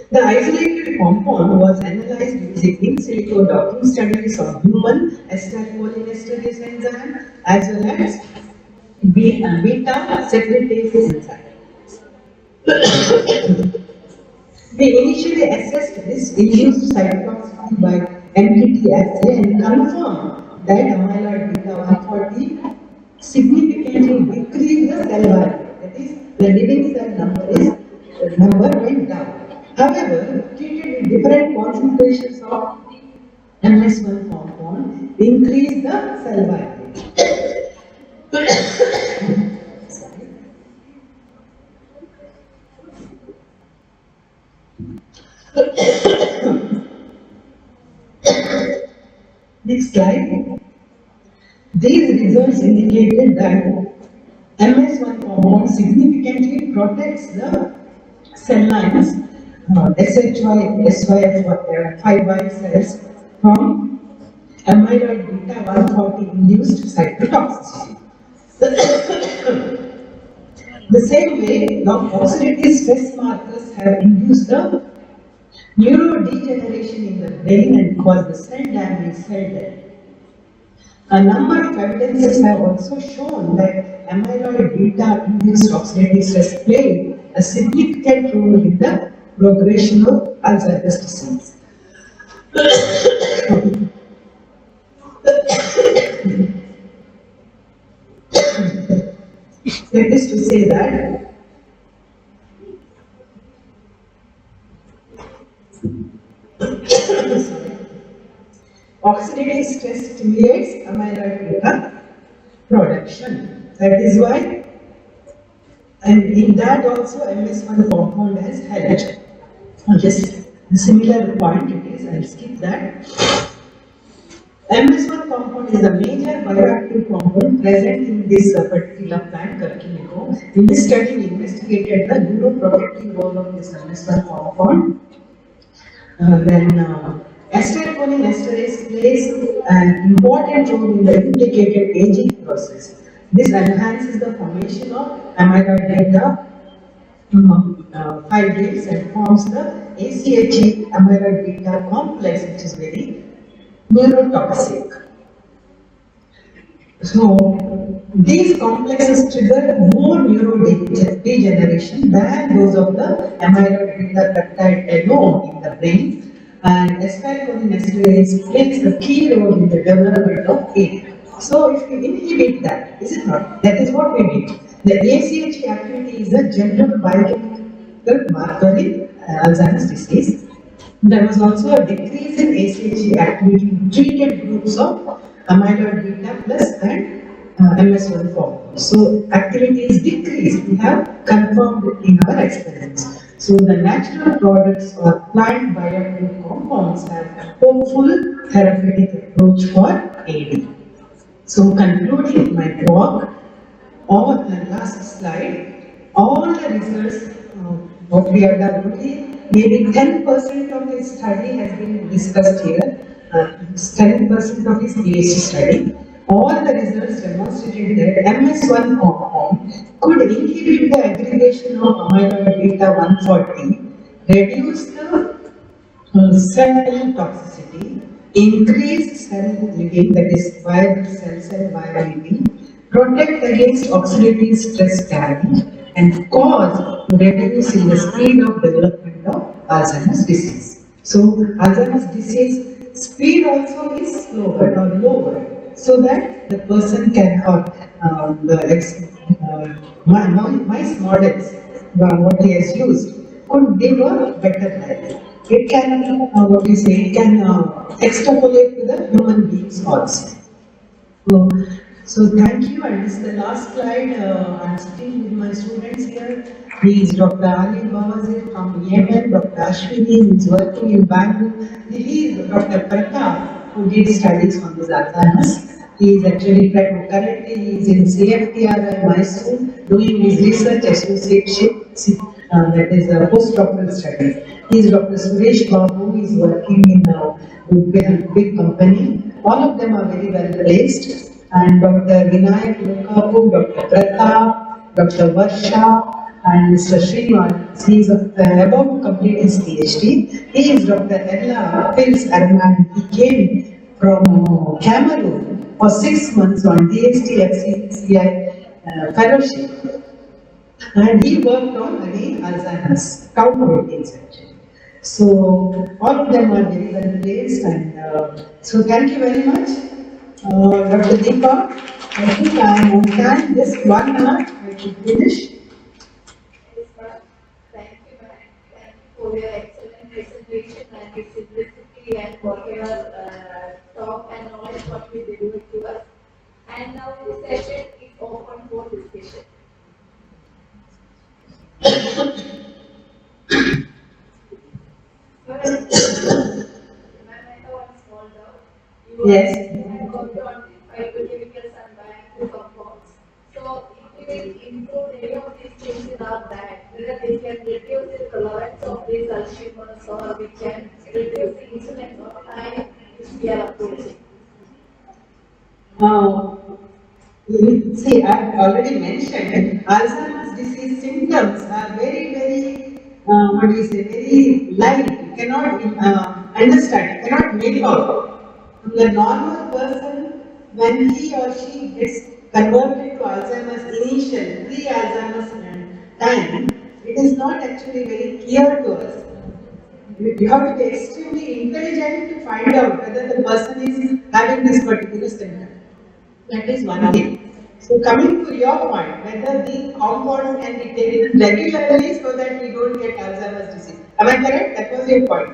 The isolated compound was analyzed using in silico docking studies of human acetylcholinesterase enzyme as well as beta secretase enzyme. They initially assessed this induced cytotoxicity by MTT assay and confirmed that amyloid beta 140 significantly decreased the cell value. That is, the living cell number went down. However, treated with different concentrations of MS1 compound, increased the cell value. Next slide. These results indicated that MS1 compound significantly protects the cell lines, SHY5Y cells from amyloid beta 140 induced cytotoxicity. The same way, now oxidative stress markers have induced the neurodegeneration in the brain and cause the cell damage, cell death. A number of evidences have also shown that amyloid beta induced oxidative stress played a significant role in the progression of Alzheimer's disease. That is to say that oxidative stress stimulates amyloid beta production. That is why, and in that also MS1 compound has helped. Just a similar point it is, I'll skip that. MS1 compound is a major bioactive compound present in this particular plant, Curcumico. In this study, we investigated the neuroprotective role of this MS1 compound. Acetylcholine esterase plays an important role in the implicated aging process. This enhances the formation of amyloid beta fibrils and forms the ACHE amyloid beta complex, which is very neurotoxic. So, these complexes trigger more neurodegeneration than those of the amyloid beta peptide alone in the brain, and acetylcholine esterase plays a key role in the development of AD. So, if we inhibit that, is it not? That is what we need. The ACH activity is a general biochemical marker in Alzheimer's disease. There was also a decrease in ACH activity in treated groups of amyloid beta plus and MS1 form. So activity is decreased. We have confirmed it in our experiments. So the natural products or plant bioactive compounds have hopeful therapeutic approach for AD. So concluding my talk, on the last slide, all the results what we have done only maybe 10% of this study has been discussed here. 10% of his PhD study. All the results demonstrated that MS1 compound could inhibit the aggregation of amyloid beta 140, reduce the cell toxicity, increase cell living, that is viable cell viability, protect against oxidative stress damage, and cause reduce in the speed of development of Alzheimer's disease. So, Alzheimer's disease speed also is slower or lower, so that the person can have mice models, what he has used, could give a better life. It can, it can extrapolate to the human beings also. So thank you, and this is the last slide. I'm sitting with my students here. He is Dr. Ali Bawazir from Yemen, Dr. Ashwini, who is working in Bangalore. He is Dr. Pratap, who did studies on this Alzheimer's. He is actually currently he is in CFTR Mysore doing his research associateship, that is a postdoctoral study. He is Dr. Suresh Babu, who is working in a big company. All of them are very well placed. And Dr. Vinayak Lokapu, Dr. Pratap, Dr. Varsha, and Mr. Srinivas. He is about to complete his PhD. He is Dr. Ella Pils Arman. He came from Cameroon for 6 months on DST FCCI fellowship. And he worked on again Alzheimer's, tau proteins actually. So all of them are very well placed, and so thank you very much. Dr. Deepa, I think I am on time. Just 1 hour, I should finish. Yes, ma'am. Thank you, ma'am. Thank you for your excellent presentation and your simplicity and for your talk and knowledge what you delivered to us. And now this session is open for discussion. Yes. Worked on the phytochemicals and bioactive compounds. So, if we will improve any of these things in our diet, whether we can reduce the tolerance of these Alzheimer's or we can reduce the insulin or time which we are approaching. See, I have already mentioned Alzheimer's disease symptoms are very, very what do you say, very light, you cannot understand, you cannot make out. The normal person, when he or she gets converted to Alzheimer's initial, pre-Alzheimer's time, it is not actually very clear to us. You have to be extremely intelligent to find out whether the person is having this particular symptom. That is one thing. So coming to your point, whether these compounds can be taken regularly so that we don't get Alzheimer's disease. Am I correct? That was your point.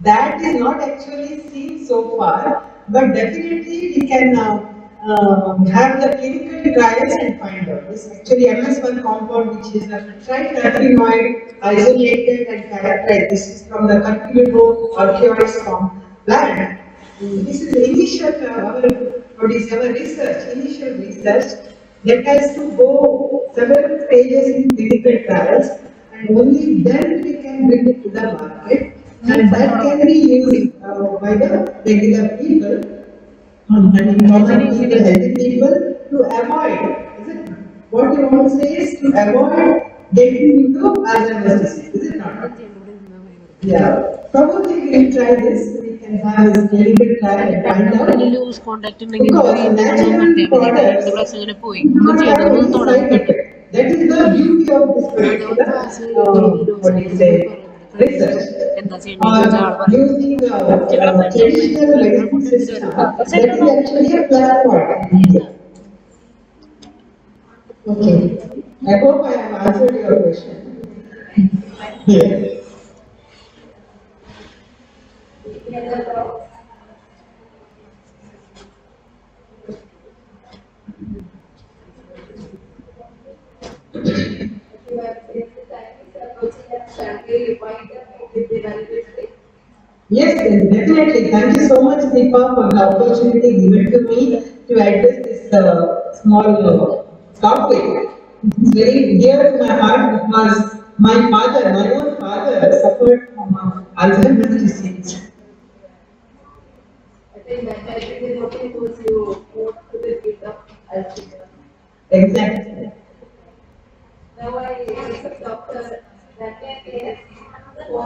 That is not actually seen so far, but definitely we can have the clinical trials and find out. This actually MS1 compound, which is a triterpenoid, isolated and characterized. This is from the Curculibo orchioides plant. This is initial our research, initial research that has to go several stages in clinical trials, and only then we can bring it to the market, and that can be used by the regular people and common people, healthy people, to avoid. Is it what you want to say is to avoid getting into Alzheimer's disease? Is it not? Yeah, probably we will try this. We can have this clinical trial and find out. Because natural products do not have any side effect. That is the beauty of this particular, what do you say, research. Using traditional medicine system, that is actually a plus point. Okay, I hope I have answered your question. Yeah. Yes, definitely. Thank you so much, Deepa, for the opportunity given to me to address this small topic. It's very dear to my heart because my own father, suffered from Alzheimer's disease. I think that is what it was you moved to the field of Alzheimer's. Exactly. Now I accept Dr. Marian for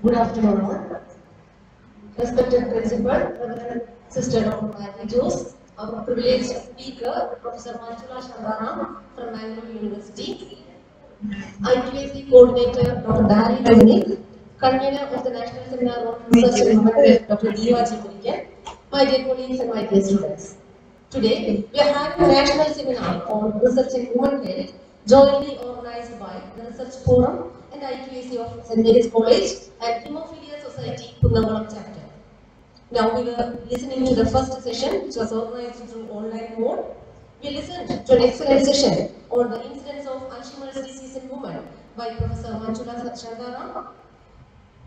Good afternoon, all. Respected Principal, Reverend Sister Dr. Marian Webisode, our privileged speaker, Professor Manjula Shandaram from Mangalore University, IQAC Coordinator, Dr. Dari Dominic, Convener of the National Seminar on Research and Human, Dr. Diva, my dear colleagues and my dear students. Today, we are having a national seminar on research in human health, jointly organized by the Research Forum and IQAC of St. Mary's College and Hemophilia Society, Kundangalam chapter. Now we were listening to the first session, which was organized through online mode. We listened to an excellent session on the incidence of Alzheimer's disease in women by Professor Manjula Shandaram.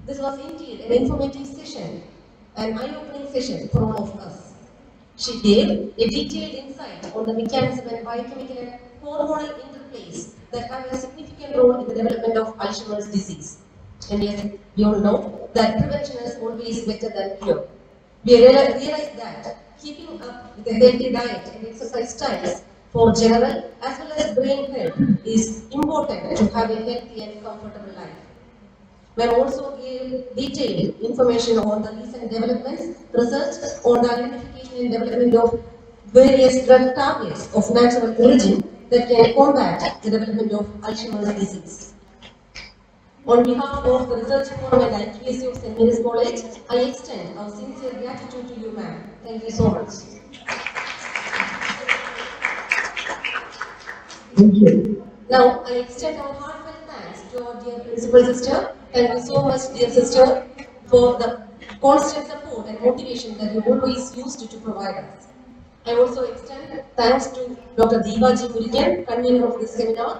This was indeed an informative session, an eye-opening session for all of us. She gave a detailed insight on the mechanism and biochemical and hormonal interplays that have a significant role in the development of Alzheimer's disease. And yes, we all know that prevention is always better than cure. We realize that keeping up with a healthy diet and exercise styles for general as well as brain health is important to have a healthy and comfortable life. We also gave detailed information on the recent developments, research on the identification and development of various drug targets of natural origin that can combat the development of Alzheimer's disease. On behalf of the Research Forum and IQAC of St. Mary's College, I extend our sincere gratitude to you, ma'am. Thank you so much. Thank you. Now, I extend our heartfelt thanks to our dear principal sister. Thank you so much, dear sister, for the constant support and motivation that you always used to provide us. I also extend thanks to Dr. Diva Murikan, convener of this seminar,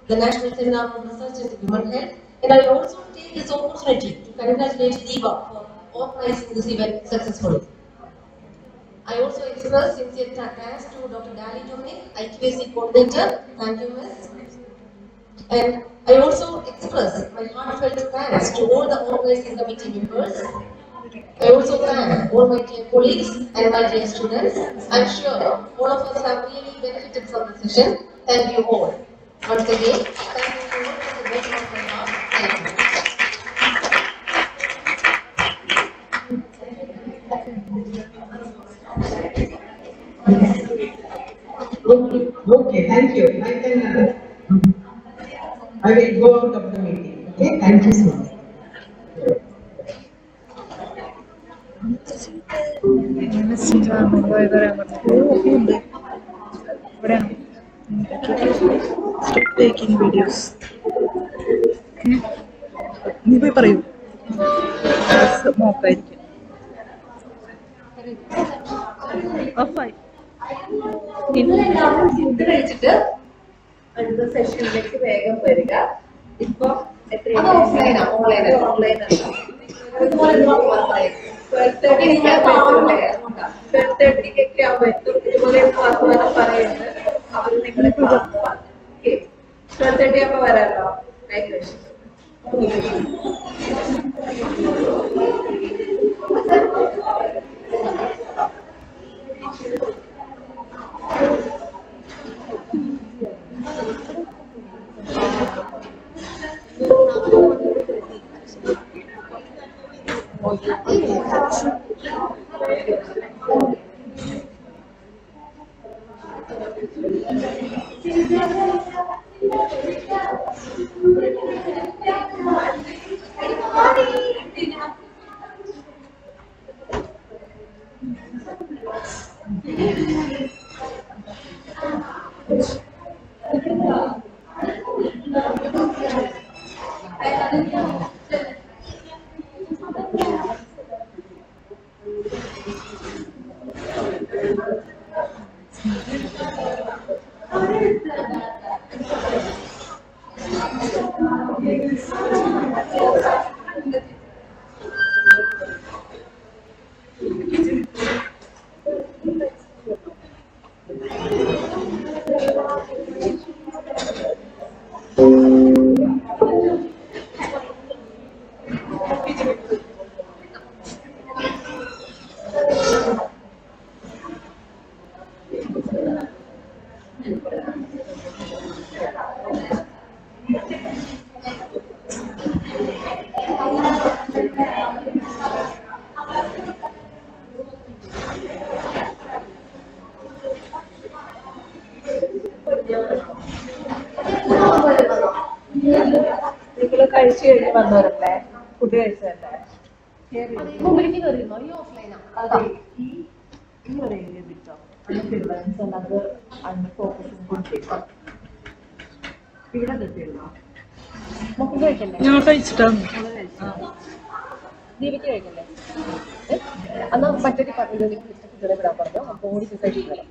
the National Seminar on Research into Human Health, and I also take this opportunity to congratulate Diva for organizing this event successfully. I also express sincere thanks to Dr. Dari Dominic, IQAC coordinator. Thank you, Miss. And I also express my heartfelt thanks to all the organizing committee members, I also thank all my dear colleagues and my dear students. I'm sure all of us have really benefited from the session. Thank you all. Once again, thank you all from the bottom of my heart. Thank you. Okay, thank you. I will go out of the meeting. Okay, thank you so much. Taking videos. നീ പോയി പറയൂ നോക്കായിരിക്കും ഓഫായി food കഴിച്ചിട്ട് അടുത്ത സെഷനിലേക്ക് വേഗം വരിക. ഇപ്പൊ എത്രയാണ്? ഓൺലൈൻ അല്ല 12:30 ആവുമ്പോൾ എത്തും. ഇതുപോലെ വർത്തമാനം പറയുന്നത് അവർ നിങ്ങളെ 12:30 ആവുമ്പോൾ വരാമല്ലോ. നിങ്ങൾ കഴിച്ചു കഴിഞ്ഞ് വന്നവരല്ലേ? ഫുഡ് കഴിച്ചതല്ലേ? മൊബൈലിൽ കയറിയിരുന്നോ? ഈ ഓഫ്ലൈനാ? അതെ, ഈ ഒരു ഏരിയ വിട്ടോ ഫിർലൻസ് അല്ലാതെ അതിന്റെ ഫോക്കസും കൊടുത്തിട്ടോ ഇവിടെ കിട്ടിയിരുന്നോ? നമുക്ക് കഴിക്കണ്ടേ? ഞാൻ കഴിച്ചിട്ടാണ് ദീപിക്ക് കഴിക്കണ്ടേ? എന്നാൽ മറ്റൊരു കുട്ടികളെ വിടാൻ പറഞ്ഞു. അപ്പോൾ കൂടി കഴിച്ചു തരാം.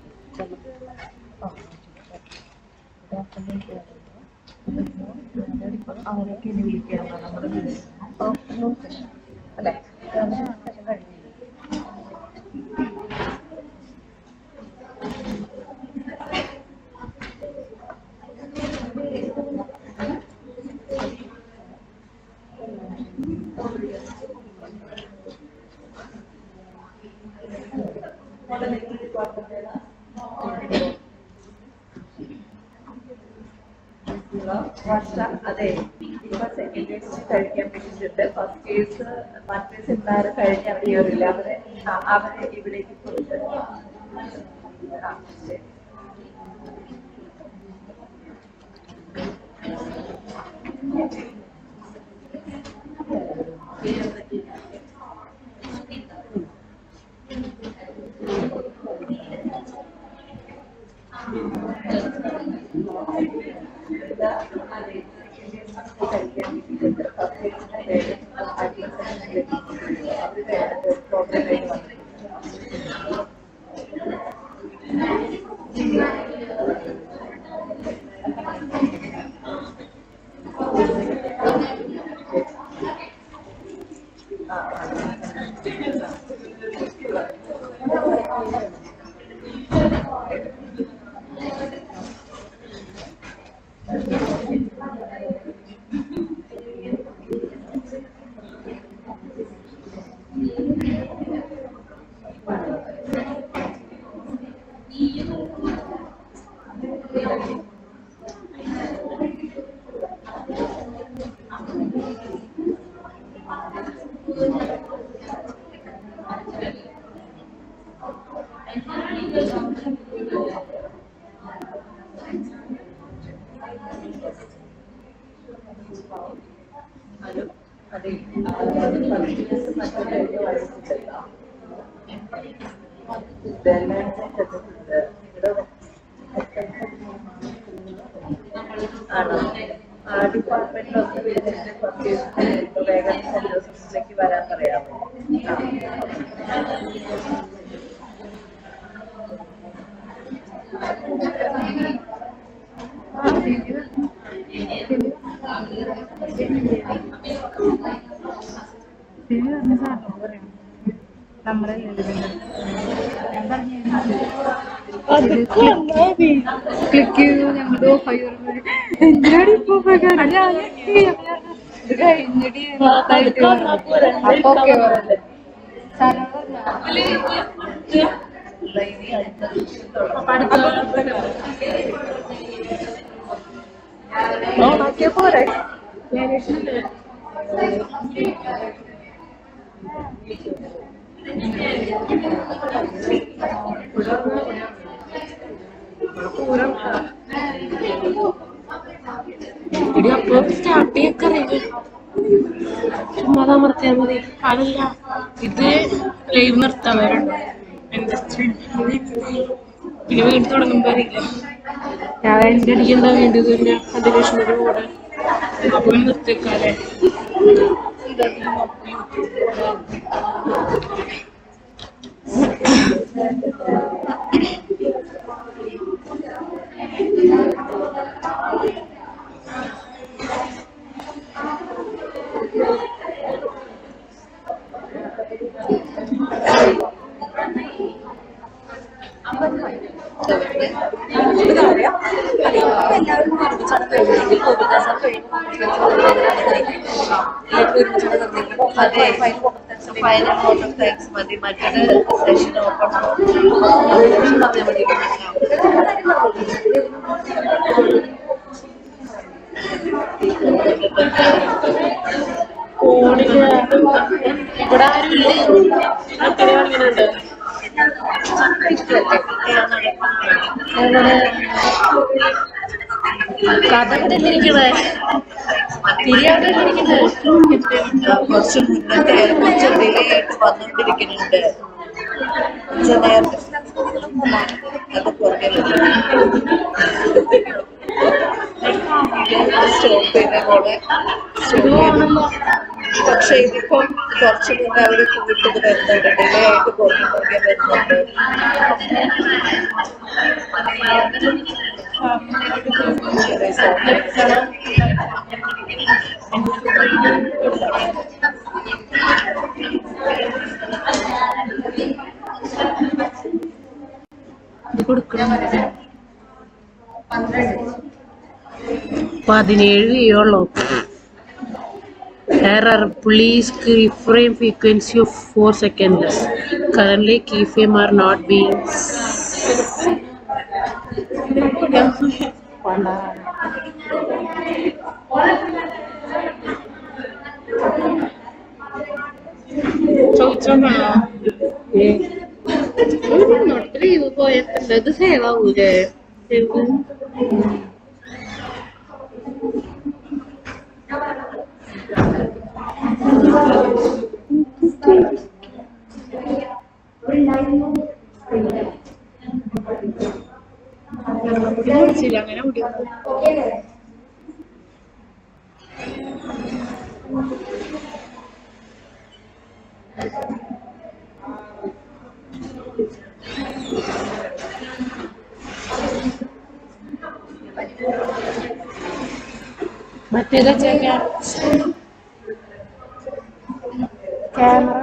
അവരൊക്കെ ഇനി വിളിക്കണം നമ്മുടെ അല്ലേ? വർഷ അതെ ഇപ്പൊ സെക്കൻഡ് ഇയേഴ്സ് കഴിക്കാൻ പറ്റിയിട്ടുണ്ട്. ഫസ്റ്റ് ഇയേഴ്സ് മറ്റേ സെമിനാർ കഴിഞ്ഞ് അവർ കയറില്ല. അവരെ ഇവിടേക്ക് കൊടുത്ത് ശരി. ഡിപ്പാർട്ട്മെന്റിലൊക്കെ വേഗം സെന്റ് ജോസഫിലേക്ക് വരാൻ പറയാമോ? ക്ലിക്ക് ചെയ്തു ഞങ്ങളുടെ ഓഫായി എന്തിനാണ് ഇപ്പൊ ഇത് കഴിഞ്ഞിട്ട് അപ്പൊ ഓക്കെ പോരെ അപ്പൊ സ്റ്റാർട്ട് ചെയ്യൊക്കെ അറിയില്ല ചുമ്മാ അമർത്തിയാൽ മതി. അതല്ല ഇത് ലൈവ് നിർത്താൻ വരണ്ടോ പിന്നെ വീണ്ടും തുടങ്ങുമ്പോ അറിയില്ല ഞാൻ എന്റെ അടിക്ക് എന്താ വേണ്ടത് പിന്നെ കണ്ടിന്യൂഷനോട് കൂടെ അപ്പൊ നിർത്തിക്കാല്ലേ. ഫൈനൽ വോട്ട് ഓഫ് താങ്ക്സ് മതി. മറ്റൊരു സെഷൻ ഓപ്പൺ ഇവിടെ ആരുമില്ലേ അങ്ങനെയുണ്ട് കഥട്ടിരിക്കണേ തിരിയാണ്ടിരിക്കണേ കുറച്ച് മുന്നത്തെ കുറച്ച് ഡിലേ ആയിട്ട് വന്നുകൊണ്ടിരിക്കുന്നുണ്ട്. അത് പുറകെ സ്റ്റോപ്പ് ചെയ്ത പോലെ പക്ഷെ ഇതിപ്പം കുറച്ച് മുന്നേ അവര് കൂട്ടത് വരുന്നുണ്ട്. ഡിലേ ആയിട്ട് പുറകെ വരുന്നുണ്ട്. ഇത് കൊടുക്കണം 17 വീയുള്ളൂ. Error, please reframe frequency of 4 seconds. Currently keyframe are not being ചോദിച്ചോണ്ടോ ലീവ് പോയപ്പോ ഇത് സേവ് ആവൂലേ? അങ്ങനെ മറ്റേതാ ക്യാമറ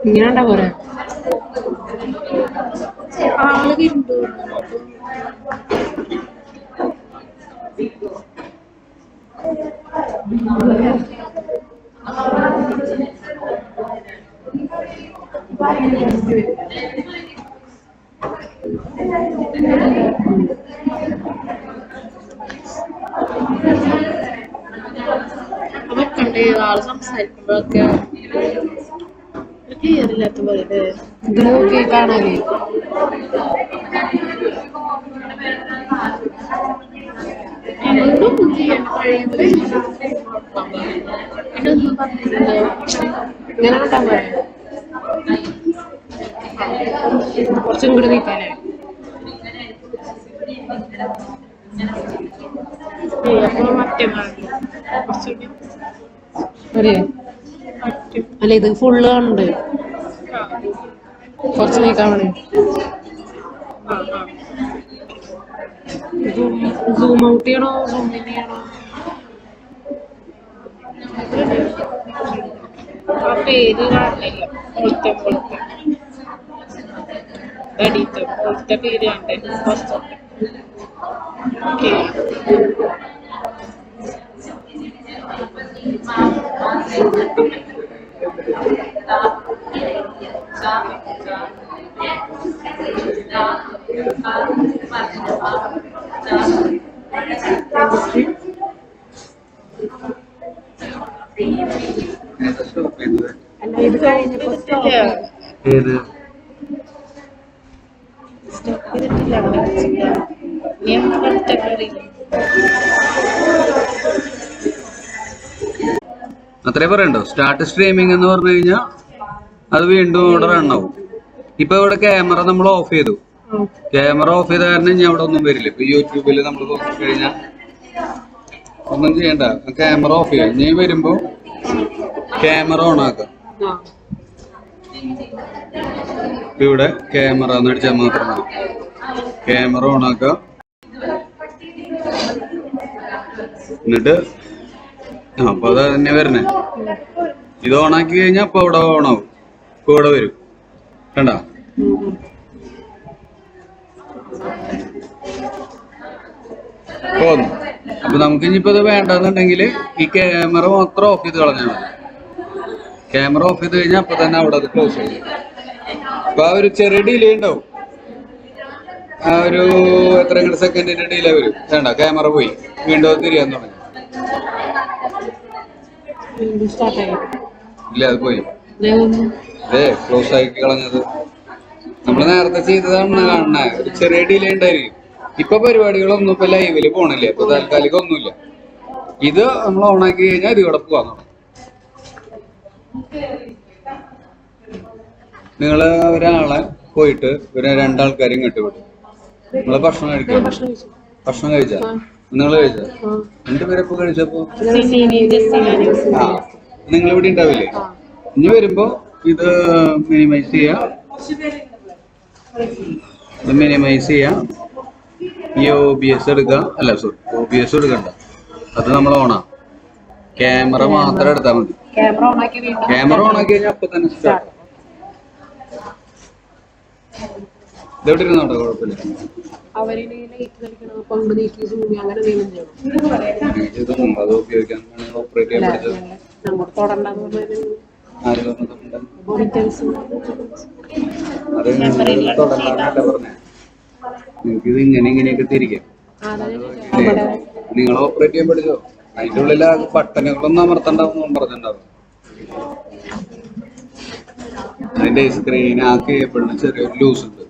ഇങ്ങനെ ഉണ്ടാ പോരാ ആള് വിരുണ്ടോ അതൊക്കെ ഉണ്ട്. ആള് സംസാരിക്കുമ്പോഴൊക്കെ ക്ലിയർ ഇല്ലാത്ത പോലെ ഇത് നോക്കി കാണാനേ ഞങ്ങളോട് ഇങ്ങനെ കിട്ടാൻ പോരെ കുറച്ചും കൂടി നീക്കാനേ അപ്പൊ മറ്റേ കുറച്ചുകൂടി അറിയോ അല്ല ഇത് ഫുള്ള് കാണുന്നുണ്ട് കുറച്ച് നീക്കാൻ വേണേ സൂം ഔട്ട് ചെയ്യണോ സൂം ഇൻ ചെയ്യണോ ആ പേര് കാണില്ല പോലത്തെ അടിയത്തെ പോലത്തെ പേര് കണ്ടേ ഫസ്റ്റ് ഓക്കെ അല്ല ഇത് കഴിഞ്ഞപ്പോ സ്റ്റോപ്പ് ചെയ്തിട്ടില്ല അത്രേ പറയണ്ടോ. സ്റ്റാർട്ട് സ്ട്രീമിംഗ് എന്ന് പറഞ്ഞു കഴിഞ്ഞാൽ അത് വീണ്ടും ഇവിടെ റൺ ആവും. ഇപ്പൊ ഇവിടെ ക്യാമറ നമ്മൾ ഓഫ് ചെയ്തു. ക്യാമറ ഓഫ് ചെയ്ത കാരണം ഇനി അവിടെ ഒന്നും വരില്ല. ഇപ്പൊ യൂട്യൂബിൽ നമ്മൾ നോക്കിക്കഴിഞ്ഞാൽ ഒന്നും ചെയ്യണ്ട, ക്യാമറ ഓഫ് ചെയ്യാം. ഇനി വരുമ്പോ ക്യാമറ ഓൺ ആക്കാം. ഇവിടെ ക്യാമറ എന്ന് അടിച്ചാൽ മാത്രം മതി. ക്യാമറ ഓൺ ആക്കാം. എന്നിട്ട് അപ്പൊ അത് തന്നെ വരണേ. ഇത് ഓണാക്കി കഴിഞ്ഞാൽ അപ്പൊ അവിടെ ഓണാവും. ഇപ്പൊ ഇവിടെ വരും. കണ്ട പോന്നു. അപ്പൊ നമുക്ക് ഇനിയിപ്പോ ഇത് വേണ്ടെന്നുണ്ടെങ്കിൽ ഈ ക്യാമറ മാത്രം ഓഫ് ചെയ്ത് കളഞ്ഞാൽ മതി. ക്യാമറ ഓഫ് ചെയ്ത് കഴിഞ്ഞാൽ അപ്പൊ തന്നെ അവിടെ അത് ക്ലോസ് ചെയ്യും. അപ്പൊ ആ ഒരു ചെറിയ ഡിലേ ഉണ്ടാവും. ആ ഒരു എത്ര സെക്കൻഡിന്റെ ഡിലേ വരും. വേണ്ട, ക്യാമറ പോയി വീണ്ടും തിരിയാൻ തുടങ്ങി. ഇല്ല, അത് പോയി. അതെ, ക്ലോസ് ആക്കി കളഞ്ഞത് നമ്മള് നേരത്തെ ചെയ്തതാണ് കാണണേ. ഒരു ചെറിയ ഡിലേ ഉണ്ടായിരിക്കും. ഇപ്പൊ പരിപാടികളൊന്നും ഇപ്പൊ ലൈവില് പോണില്ല. ഇപ്പൊ താൽക്കാലികം ഒന്നുമില്ല. ഇത് നമ്മൾ ഓണാക്കി കഴിഞ്ഞാൽ ഇത് ഇവിടെ പോവാൻ തുടങ്ങും. നിങ്ങള് ഒരാളെ പോയിട്ട് ഒരു രണ്ടാൾക്കാരും കെട്ടുവിടും. നിങ്ങള് ഭക്ഷണം കഴിക്കാം. ഭക്ഷണം കഴിച്ചാ നിങ്ങൾ കഴിച്ചാ? രണ്ടുപേരെ ഇപ്പൊ കഴിച്ചപ്പോ ആ നിങ്ങൾ ഇവിടെ ഉണ്ടാവില്ലേ? ഇനി വരുമ്പോ ഇത് മിനിമൈസ് ചെയ്യാം. മിനിമൈസ് ചെയ്യാം. ഈ OBS എടുക്കാം. അല്ല സോറി, OBS എടുക്കണ്ട. അത് നമ്മൾ ഓണാ. ക്യാമറ മാത്രം എടുത്താൽ മതി. ക്യാമറ ഓണാക്കി കഴിഞ്ഞാൽ അപ്പൊ തന്നെ സ്റ്റാർട്ട്. ഇതെവിടെ ഇരുന്നോട്ടോ, കുഴപ്പമില്ല. അത് ഉപയോഗിക്കാൻ ഓപ്പറേറ്റ് ചെയ്യാൻ പഠിച്ചത്. അത് തൊടണ്ടാന്നല്ല പറഞ്ഞേ. നിങ്ങൾക്കിത് ഇങ്ങനെയൊക്കെ തിരിക്കാം. നിങ്ങൾ ഓപ്പറേറ്റ് ചെയ്യാൻ പഠിച്ചോ? അതിന്റെ ഉള്ളിൽ ആ ബട്ടണുകളൊന്നും അമർത്തണ്ടാവും പറഞ്ഞിട്ടുണ്ടാവും. അതിന്റെ സ്ക്രീൻ ആ കേബിളിന് ചെറിയൊരു ലൂസ് ഉണ്ട്.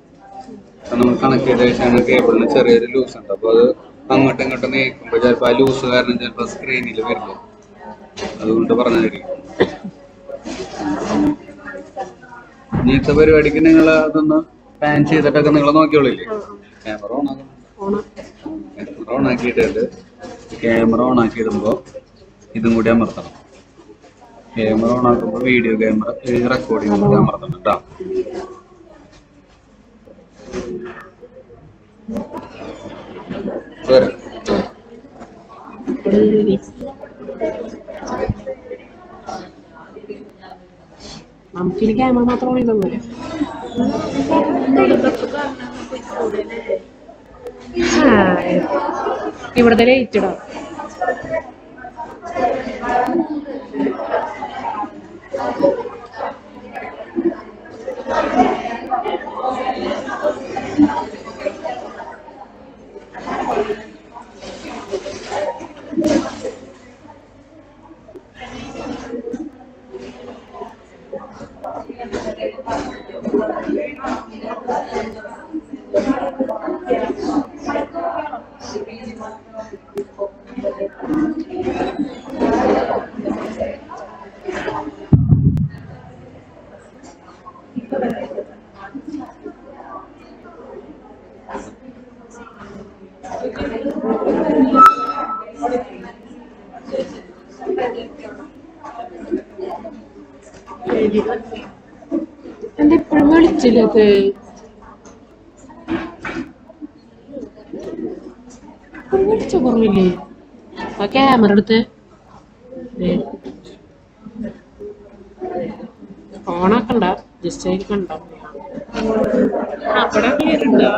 നമ്മൾ കണക്ട് ചെയ്ത ശേഷമാണ് കേബിളിന് ചെറിയൊരു ലൂസ് ഉണ്ട്. അപ്പൊ അത് അങ്ങോട്ടും ഇങ്ങോട്ടും നീക്കുമ്പോ ചിലപ്പോ ആ ലൂസ് കാരണം ചിലപ്പോ സ്ക്രീനിൽ വരില്ല. അതുകൊണ്ട് പറഞ്ഞായിരിക്കും. ഇനിയത്തെ പരിപാടിക്ക് നിങ്ങൾ അതൊന്ന് പാൻ ചെയ്തിട്ടൊക്കെ നിങ്ങൾ നോക്കിയോളില്ലേ. ക്യാമറ ഓൺ ആക്കിയിട്ടുണ്ട്. ക്യാമറ ഓൺ ആക്കിയിടുമ്പോ ഇതും കൂടി അമർത്തണം. ക്യാമറ ഓൺ ആക്കുമ്പോ വീഡിയോ ക്യാമറ റെക്കോർഡിംഗ് കൂടി അമർത്തണം കേട്ടോ. നമുക്കിനി ക്യാമറ മാത്രം ഇതൊന്നുമില്ല. ഇവിടുത്തെ ലൈറ്റ് ഇടാം. ഇതിനകത്ത് കുറവില്ലേ ആ ക്യാമറ എടുത്ത് ഓണാക്കണ്ട ജസ്റ്റ് അതിൽ കണ്ടോ അവിടെ ക്ലിയറുണ്ടോ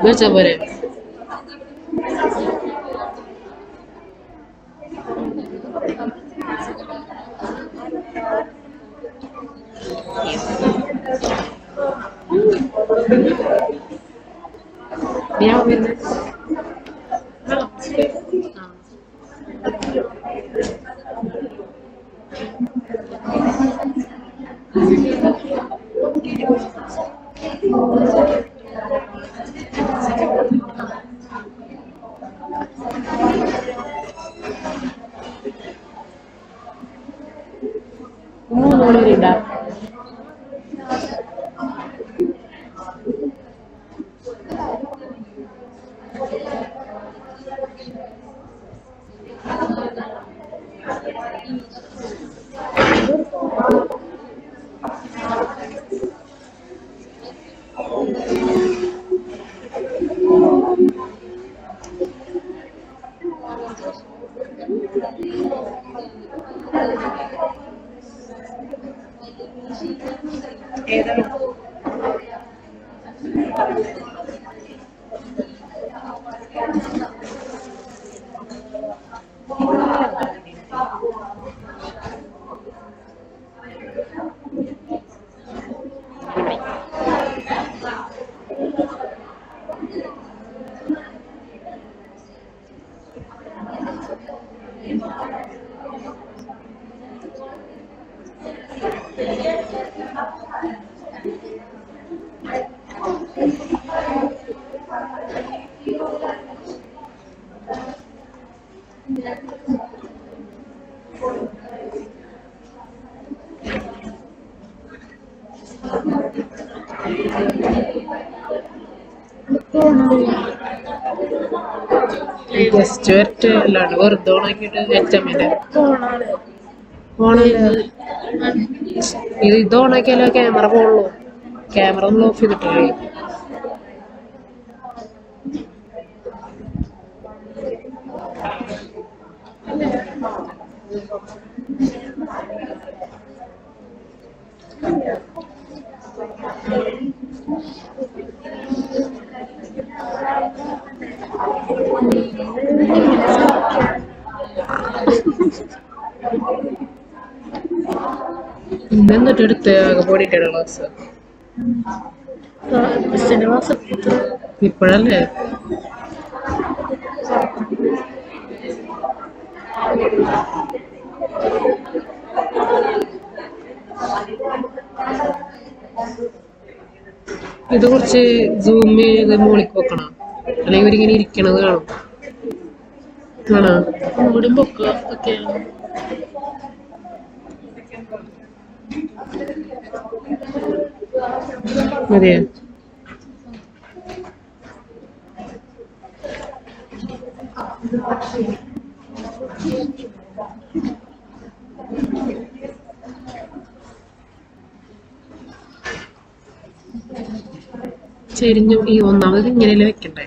വെച്ചാ പോരെ ഞാൻ മൂന്നോളിണ്ടാ ജസ്റ്റ് വരട്ടെ അല്ലാണ്ട് വെറുതെ ഓണാക്കിയിട്ട് എക്സാമിന്റെ ഇത് ഓണാക്കിയാലോ ക്യാമറ പോകുള്ളൂ ക്യാമറ ഒന്ന് ഓഫ് ചെയ്തിട്ടില്ലേ ഇന്നെന്നിട്ട് എടുത്ത് ആകെ പോടിയിട്ടാണ് ക്ലാസ് ഇപ്പോഴല്ലേ ഇത് കുറച്ച് സൂം ചെയ്ത് മോളിക്ക് വെക്കണം അല്ലെങ്കിൽ ഇവരിങ്ങനെ ഇരിക്കണത് കാണും കാണാ ഇവിടെ പൊക്കുക ഒക്കെയാണ് മതിയോ ചെരിഞ്ഞു ഈ ഒന്നാമത് ഇങ്ങനെയല്ലേ വെക്കണ്ടേ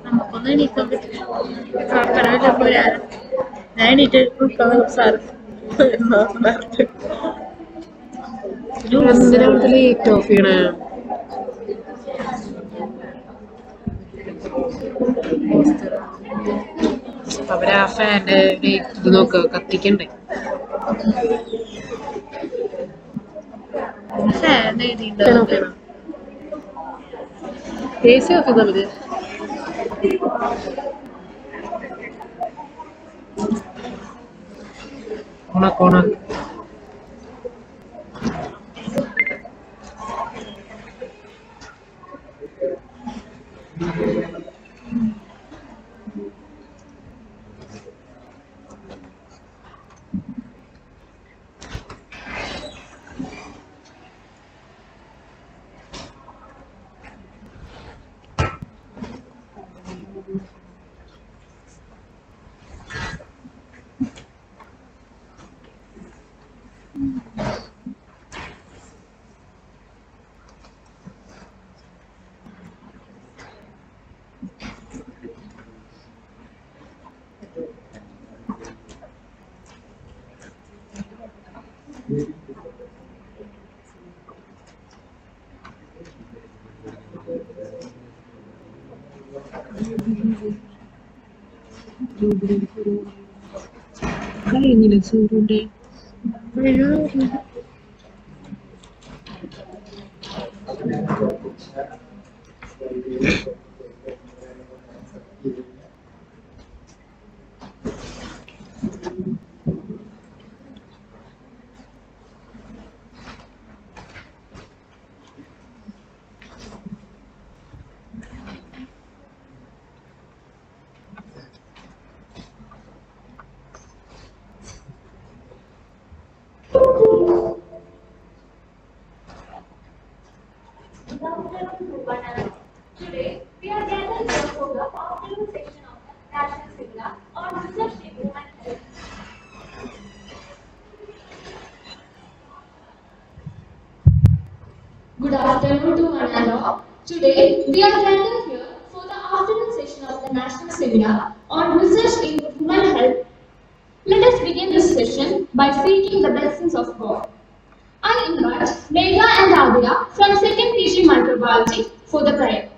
നമുക്കൊന്നും എണീക്കാൻ പറ്റില്ല ഞാൻ എണീറ്റ് സാറ് ലേറ്റ് ഓഫ് ചെയ്യണേ അവരാ ഫാൻ്റെ ഇത് നോക്ക കത്തിക്കണ്ടേ ഫാൻ എഴുതിയിട്ടുണ്ടോ AC off ചെയ്താൽ മതി. ഓണാക്ക്. കഴിഞ്ഞില്ലേ സൂര്യന്റെ Today, we are gathered here for the afternoon session of the National Seminar on Research in Human Health. Good afternoon to one and all. Today, we are gathered here for the afternoon session of the National Seminar on Research in Human Health. Let us begin this session by seeking the blessings of God. I invite Megha and Adira from 2nd PG Microbiology for the prayer.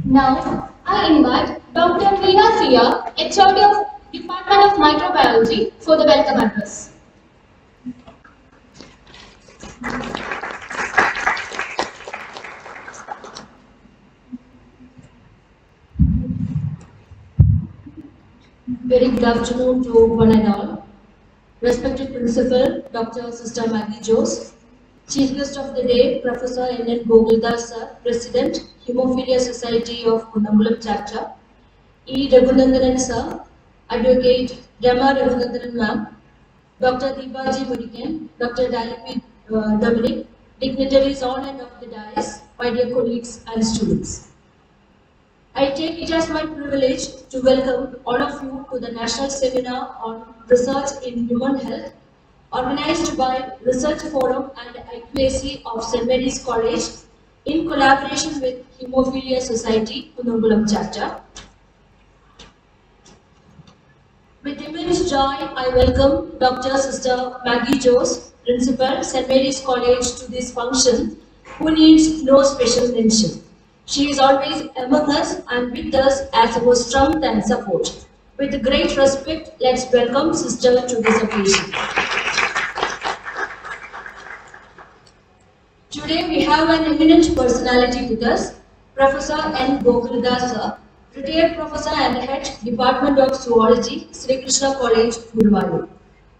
Now, I invite Dr. Meena Sia, HOD of Department of Microbiology for the welcome address. Very good afternoon to one and all. Respected Principal, Dr. Sister Maggie Jose, Chief Guest of the Day, Professor N.N. Goguldas Sir, President, Hemophilia Society of Kunambulam Chapter, E. Raghunandanan Sir, Advocate Rama Raghunandanan Ma'am, Dr. Deepaji Mudikan, Dr. Dalipi Dominic, dignitaries on and off the dais, my dear colleagues and students. I take it as my privilege to welcome all of you to the National Seminar on Research in Human Health, organized by Research Forum and IQAC of St. Mary's College in collaboration with Hemophilia Society, Kunambulam Chapter. With immense joy, I welcome Dr. Sister Maggie Jose, Principal, St. Mary's College, to this function, who needs no special mention. She is always among us and with us as our strength and support. With great respect, let's welcome Sister to this occasion. Today we have an eminent personality with us, Professor N. Goguldas Sir, retired professor and head Department of Zoology, Sri Krishna College, Guruvayur.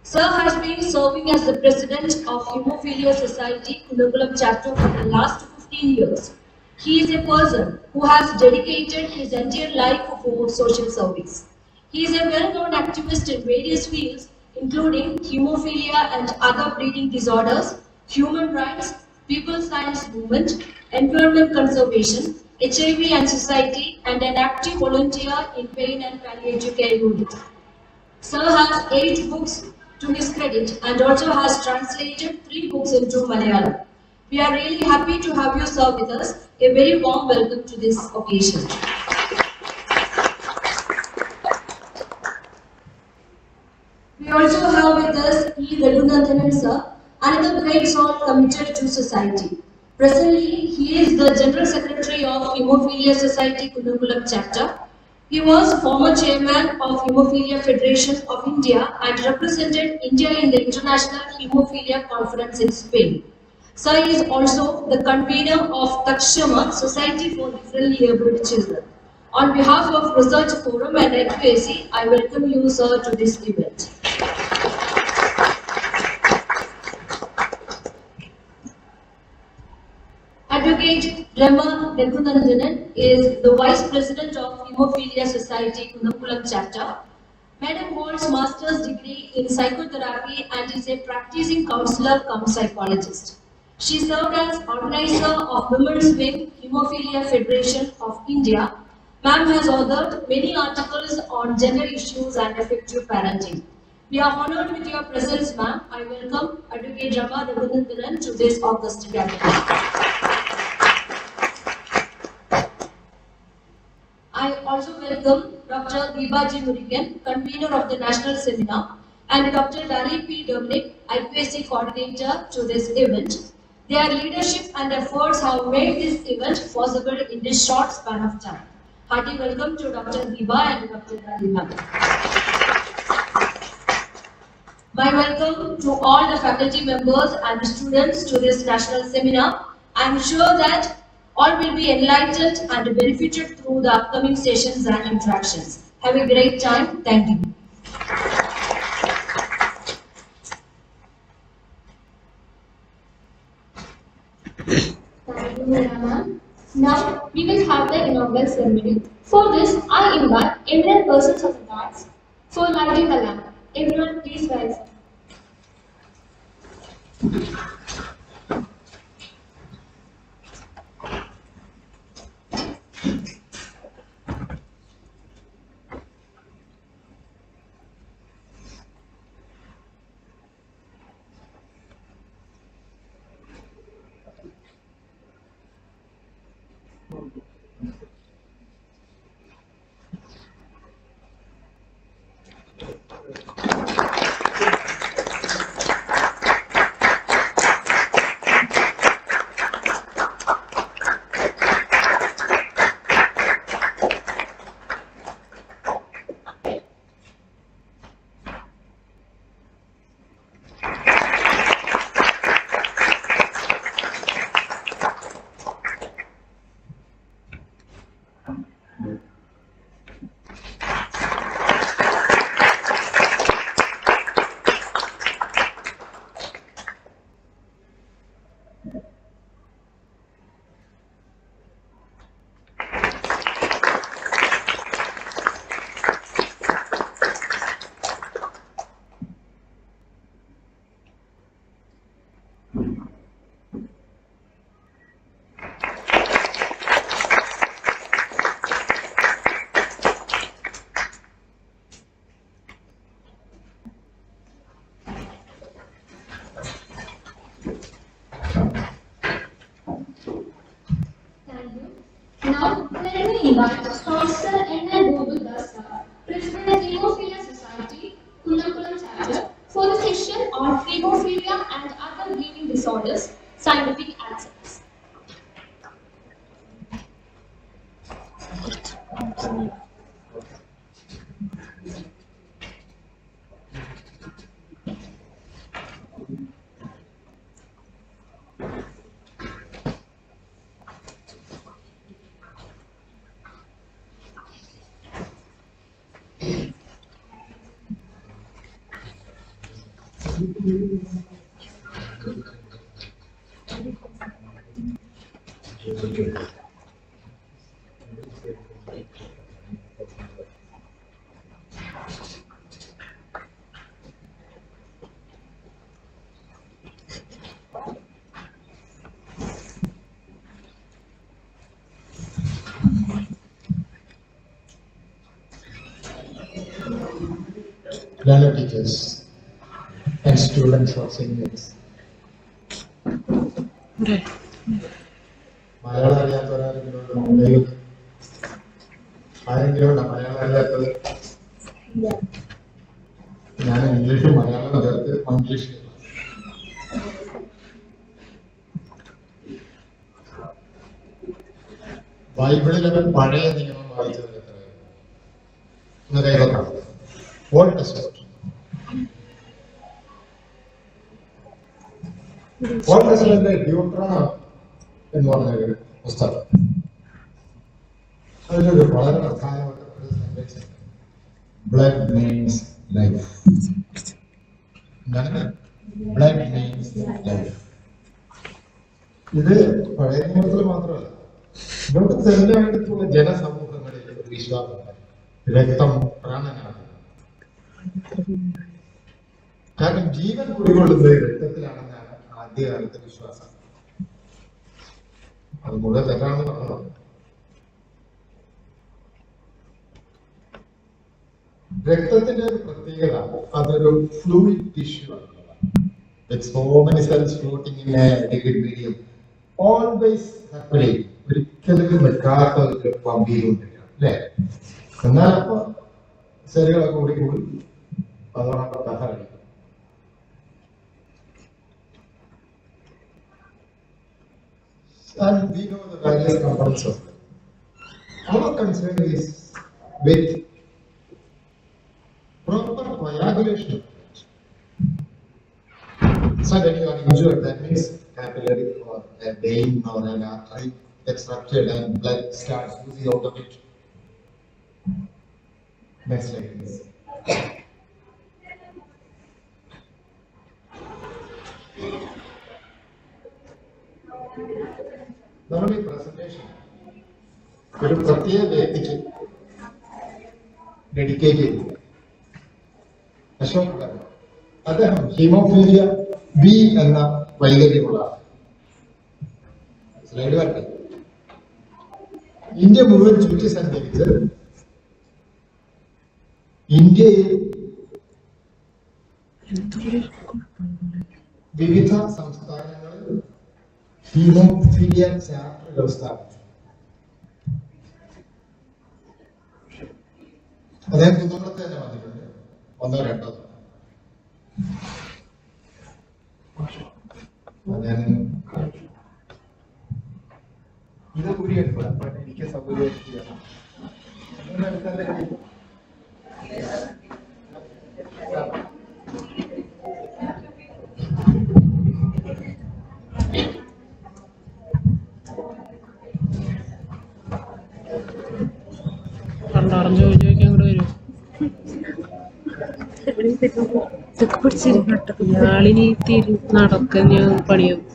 Sir has been serving as the president of Hemophilia Society, Kunakulam chapter for the last 15 years. He is a person who has dedicated his entire life for social service. He is a well-known activist in various fields, including hemophilia and other breeding disorders, human rights, people's science movement, environment conservation, HIV and society, and an active volunteer in pain and palliative care unit. Sir has 8 books to his credit and also has translated 3 books into Malayalam. We are really happy to have you, sir, with us. A very warm welcome to this occasion. We also have with us E. Raghunandanan, sir, another great soul committed to society. Presently, he is the General Secretary of Hemophilia Society, Kunakulam chapter. He was former chairman of Hemophilia Federation of India and represented India in the International Hemophilia Conference in Spain. Sir is also the convener of Takshama, Society for Differently Abled Children. On behalf of Research Forum and IQAC, I welcome you, sir, to this event. Advocate Rama Raghunandanan is the Vice President of Hemophilia Society, Kunakulam chapter. Madam holds master's degree in psychotherapy and is a practicing counselor cum psychologist. She served as organizer of Women's Wing, Hemophilia Federation of India. Ma'am has authored many articles on gender issues and effective parenting. We are honored with your presence, ma'am. I welcome Advocate Rama Raghunandanan to this august gathering. I also welcome Dr. Deebaji Murigan, convener of the National Seminar, and Dr. Dari P. Dominic, IQAC coordinator to this event. Their leadership and efforts have made this event possible in this short span of time. Hearty welcome to Dr. Deeba and Dr. Dari ma'am. My welcome to all the faculty members and students to this national seminar. I am sure that all will be enlightened and benefited through the upcoming sessions and interactions. Have a great time. Thank you. Thank you, Rama. Now we will have the inaugural ceremony. For this, I invite eminent persons of the dance for lighting the lamp. Everyone, please rise. Now, let me invite Professor N.L. Gobaldasa, President of Hemophilia Society, Kunakulam chapter, for the session on hemophilia and other bleeding disorders, scientific access. Fellow teachers and students of St. Malayalam അറിയാത്തവരാരെങ്കിലും ആരെങ്കിലും ഉണ്ടോ മലയാളം അറിയാത്തത്? ഞാൻ ഇംഗ്ലീഷും മലയാളം ചേർത്ത് English. ബൈബിളിലെ പഴയ നിയമം വായിച്ചത് എത്ര കൈവക്കാം? Old testament. Old testament Deuteronomy എന്ന് പറഞ്ഞൊരു പുസ്തകം. അതിലൊരു വളരെ പ്രധാനപ്പെട്ട ഒരു സെന്റൻസ് ഉണ്ട്. Blood means life. എന്താണ് ബ്ലഡ് മീൻസ് ലൈഫ്? ഇത് പഴയ നിയമത്തിൽ മാത്രമല്ല, ലോകത്തെ എല്ലായിടത്തുള്ള ജനസമൂഹങ്ങളിൽ ഒരു വിശ്വാസമാണ് രക്തം പ്രാണനാണ്. കാരണം ജീവൻ കുടികൊള്ളുന്നത് രക്തത്തിലാണെന്നാണ് ആദ്യകാലത്തെ വിശ്വാസം. അത് മുഴുവൻ തെറ്റാണെന്ന് പറഞ്ഞത്. രക്തത്തിന്റെ ഒരു പ്രത്യേകത അതൊരു ഫ്ലൂയിഡ് ടിഷ്യൂ ആണ്. So many cells floating in a liquid medium, always circulating. ഒരിക്കലും വെക്കാത്ത ഒരു പമ്പ് ചെയ്തുകൊണ്ടിരിക്കണം അല്ലേ? എന്നാൽ അപ്പൊ സെല്ലുകളൊക്കെ കൂടി അതോടൊപ്പം കഥ കഴിക്കും. And we know the various components of it. Our concern is with proper coagulation. So when you are injured, that means capillary or a vein or an artery gets ruptured and blood starts oozing out of it. Next slide, please. നമ്മുടെ ഈ presentation ഒരു പ്രത്യേക വ്യക്തിക്ക് dedicate ചെയ്തു. അശോക് വർമ്മ. അദ്ദേഹം haemophilia B എന്ന വൈകല്യമുള്ള slide വരട്ടെ. ഇന്ത്യ മുഴുവൻ ചുറ്റി സഞ്ചരിച്ച് ഇന്ത്യയിൽ വിവിധ സംസ്ഥാനങ്ങളിൽ ഹീമോഫീലിയ ചാപ്റ്ററുകൾ സ്ഥാപിച്ചു. അദ്ദേഹം കുന്നംകുളത്ത് തന്നെ വന്നിട്ടുണ്ട്, 1-2 ഇത് കൂടിയെടുക്കുക. എനിക്ക് സൗകര്യം കണ്ടാടം ചോദിക്കാൻ കൂടെ വരും. ഇതൊക്കെ പിടിച്ചിരുന്നട്ടോ ഇയാളിനി നടക്കാൻ ഞാൻ പണിയാവും.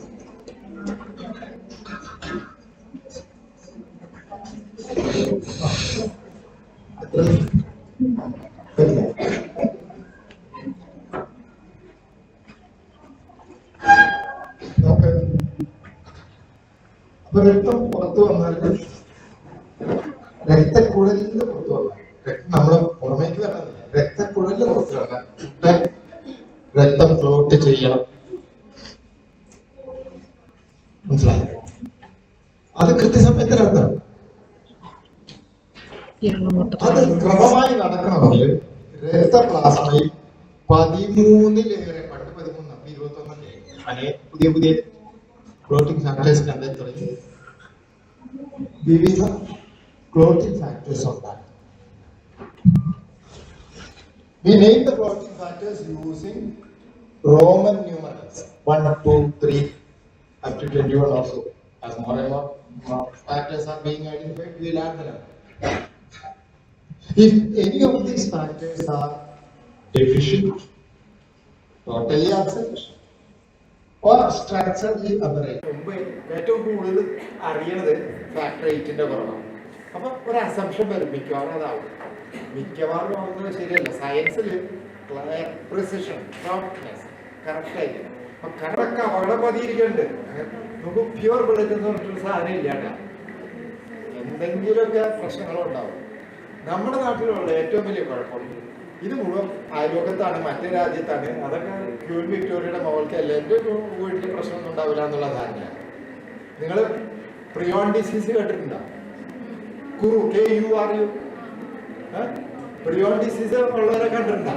രക്തം പുറത്തു വന്നാൽ രക്തക്കുഴലിന്റെ പുറത്തു വന്നാൽ നമ്മള് പുറമേക്ക് വരാറില്ല, രക്തക്കുഴലിന്റെ പുറത്ത് വന്നാൽ രക്തം ഫ്ലോട്ട് ചെയ്യണം. മനസ്സിലായി? അത് കൃത്യസമയത്ത് നടത്തണം. അത് ക്രമമായി നടക്കണമെങ്കിൽ രക്തപ്ലാസ്മയിൽ 13-ലേറെ, പണ്ട് 13, 21 പുതിയ പുതിയ clotting factors കണ്ടെത്തി തുടങ്ങി. വിവിധ clotting factors of that. We name the clotting factors using Roman numerals 1, 2, 3 up to 21 also. As more and more factors are being identified, we will add them. If any of these factors are deficient, totally absent or structurally aberrant. മുമ്പ് ഏറ്റവും കൂടുതൽ അറിയണത് factor 8ന്റെ കുറവാണ്. അപ്പൊ ഒരു assumption വരും, മിക്കവാറും അതാവും. മിക്കവാറും ആവുന്നത് ശരിയല്ല. സയൻസിൽ പ്രിസിഷൻ, പ്രോപ്റ്റ്നെസ്, കറക്റ്റ് ആയിരിക്കും. അപ്പൊ കറക്റ്റ് അവിടെ പതിയിരിക്കുന്നുണ്ട്. നമുക്ക് പ്യുവർ ബുള്ളറ്റ് എന്ന് പറഞ്ഞിട്ടൊരു സാധനം ഇല്ലാണ്ട എന്തെങ്കിലുമൊക്കെ പ്രശ്നങ്ങളുണ്ടാവും. നമ്മുടെ നാട്ടിലുള്ള ഏറ്റവും വലിയ കുഴപ്പം ഇത് മുഴുവൻ അയൽവക്കത്താണ്, മറ്റേ രാജ്യത്താണ്. അതൊക്കെ ക്യൂൻ വിക്ടോറിയയുടെ മോൾക്ക് എൻ്റെ വീട്ടിൽ പ്രശ്നമൊന്നും ഉണ്ടാവില്ല എന്നുള്ള ധാരണ. നിങ്ങൾ പ്രിയോൺ ഡിസീസ് കേട്ടിട്ടുണ്ടോ? KURU പ്രിയോൺ ഡിസീസ് ഉള്ളവരെ കണ്ടിട്ടുണ്ടോ?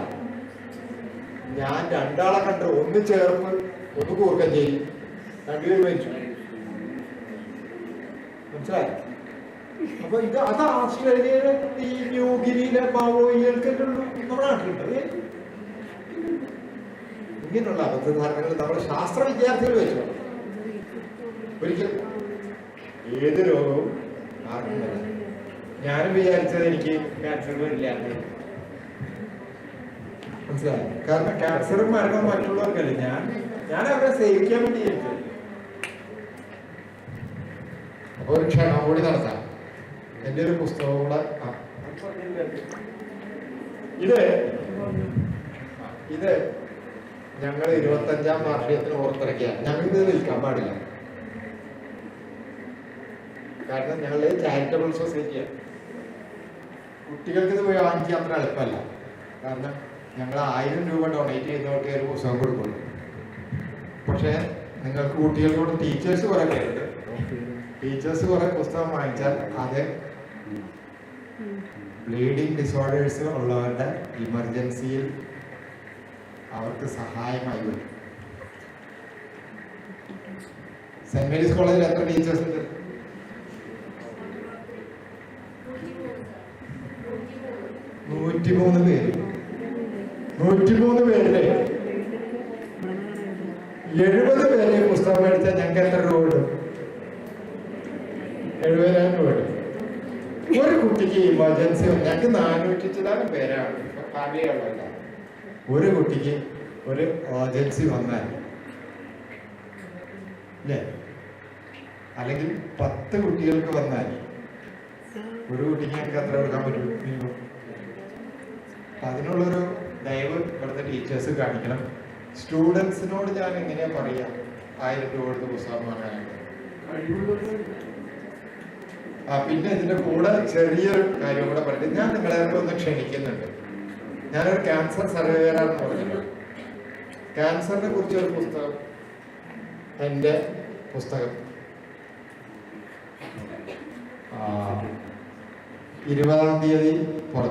ഞാൻ രണ്ടാളെ കണ്ടു. ഒന്ന് ചേർപ്പ്, ഒന്ന് കൂർക്കം ചെയ്യും. രണ്ടുപേരും മരിച്ചു. മനസ്സിലായി? അപ്പൊ അത് ആസ്ട്രേലിയയിലെ ഈ ന്യൂഗിനിയിലെ മാവോയികൾക്കൊക്കെ നമ്മുടെ നാട്ടിലുണ്ട്. ഇങ്ങനെയുള്ള അബദ്ധധാരണകൾ നമ്മുടെ ശാസ്ത്ര വിദ്യാർത്ഥികൾ വെച്ചു. ഒരിക്കലും ഏത് രോഗവും ആർക്കും വരാം. ഞാനും വിചാരിച്ചത് എനിക്ക് ക്യാൻസർ വരില്ല. മനസ്സിലായി? കാരണം ക്യാൻസറും മരണം മറ്റുള്ളവർക്കല്ല. ഞാൻ അവരെ സേവിക്കാൻ വേണ്ടി വിചാരിച്ചത്. അപ്പൊ ഒരു ക്ഷണം കൂടി നടത്താം. എൻ്റെ ഒരു പുസ്തകം കൂടെ ഇത് ഞങ്ങൾ 25ാം വാർഷികത്തിന് പുറത്തിറക്കിയ. ഞങ്ങൾക്ക് വിൽക്കാൻ പാടില്ല, കാരണം ഞങ്ങൾ ചാരിറ്റബിൾ സൊസൈറ്റിയാണ്. കുട്ടികൾക്ക് ഇത് പോയി വാങ്ങിക്കാൻ അത്ര എളുപ്പമല്ല. കാരണം ഞങ്ങൾ 1000 രൂപ ഡൊണേറ്റ് ചെയ്യുന്നവർക്ക് ഒരു പുസ്തകം കൊടുക്കുള്ളൂ. പക്ഷേ നിങ്ങൾക്ക് കുട്ടികളോട് ടീച്ചേഴ്സ് കുറെ പേരുണ്ട്. ടീച്ചേഴ്സ് കുറെ പുസ്തകം വാങ്ങിച്ചാൽ അത് ബ്ലീഡിങ് ഡിസോർഡേഴ്സ് ഉള്ളവരുടെ ഇമർജൻസിയിൽ അവർക്ക് സഹായമായി വരും. സെന്റ് മേരീസ് കോളേജിൽ എത്ര ടീച്ചേഴ്സ് ഉണ്ട്? 103 പേര്. 103 പേരില് 70 പേര് പുസ്തകം മേടിച്ചാൽ ഞങ്ങൾക്ക് എത്ര രൂപ കിട്ടും? 70,000 രൂപ കിട്ടും. ഒരു കുട്ടിക്ക് ഇമർജൻസി ഞങ്ങൾക്ക് 400 ചില്ലാനും പേരാണ് ഫാമിലിയുള്ളതല്ല. ഒരു കുട്ടിക്ക് ഒരു എമർജൻസി വന്നാൽ അല്ലേ, അല്ലെങ്കിൽ 10 കുട്ടികൾക്ക് വന്നാൽ ഒരു കുട്ടിക്ക് ഞങ്ങൾക്ക് എത്ര കൊടുക്കാൻ പറ്റും? മിനിമം. അതിനുള്ളൊരു ദയവ് ഇവിടുത്തെ ടീച്ചേഴ്സ് കാണിക്കണം. സ്റ്റുഡൻസിനോട് ഞാൻ എങ്ങനെയാ പറയാ 1000 രൂപ കൊടുത്ത് പുസ്തകം വാങ്ങാനായിട്ട്? പിന്നെ ഇതിന്റെ കൂടെ ചെറിയൊരു കാര്യം കൂടെ പറഞ്ഞിട്ട് ഞാൻ നിങ്ങളെ ഒന്ന് ക്ഷണിക്കുന്നുണ്ട്. ഞാനൊരു ക്യാൻസർ സർവേയറാണെന്ന് പറഞ്ഞല്ലോ. ക്യാൻസറിനെ കുറിച്ചൊരു പുസ്തകം, എൻ്റെ പുസ്തകം 20-ാം തീയതി പുറത്ത്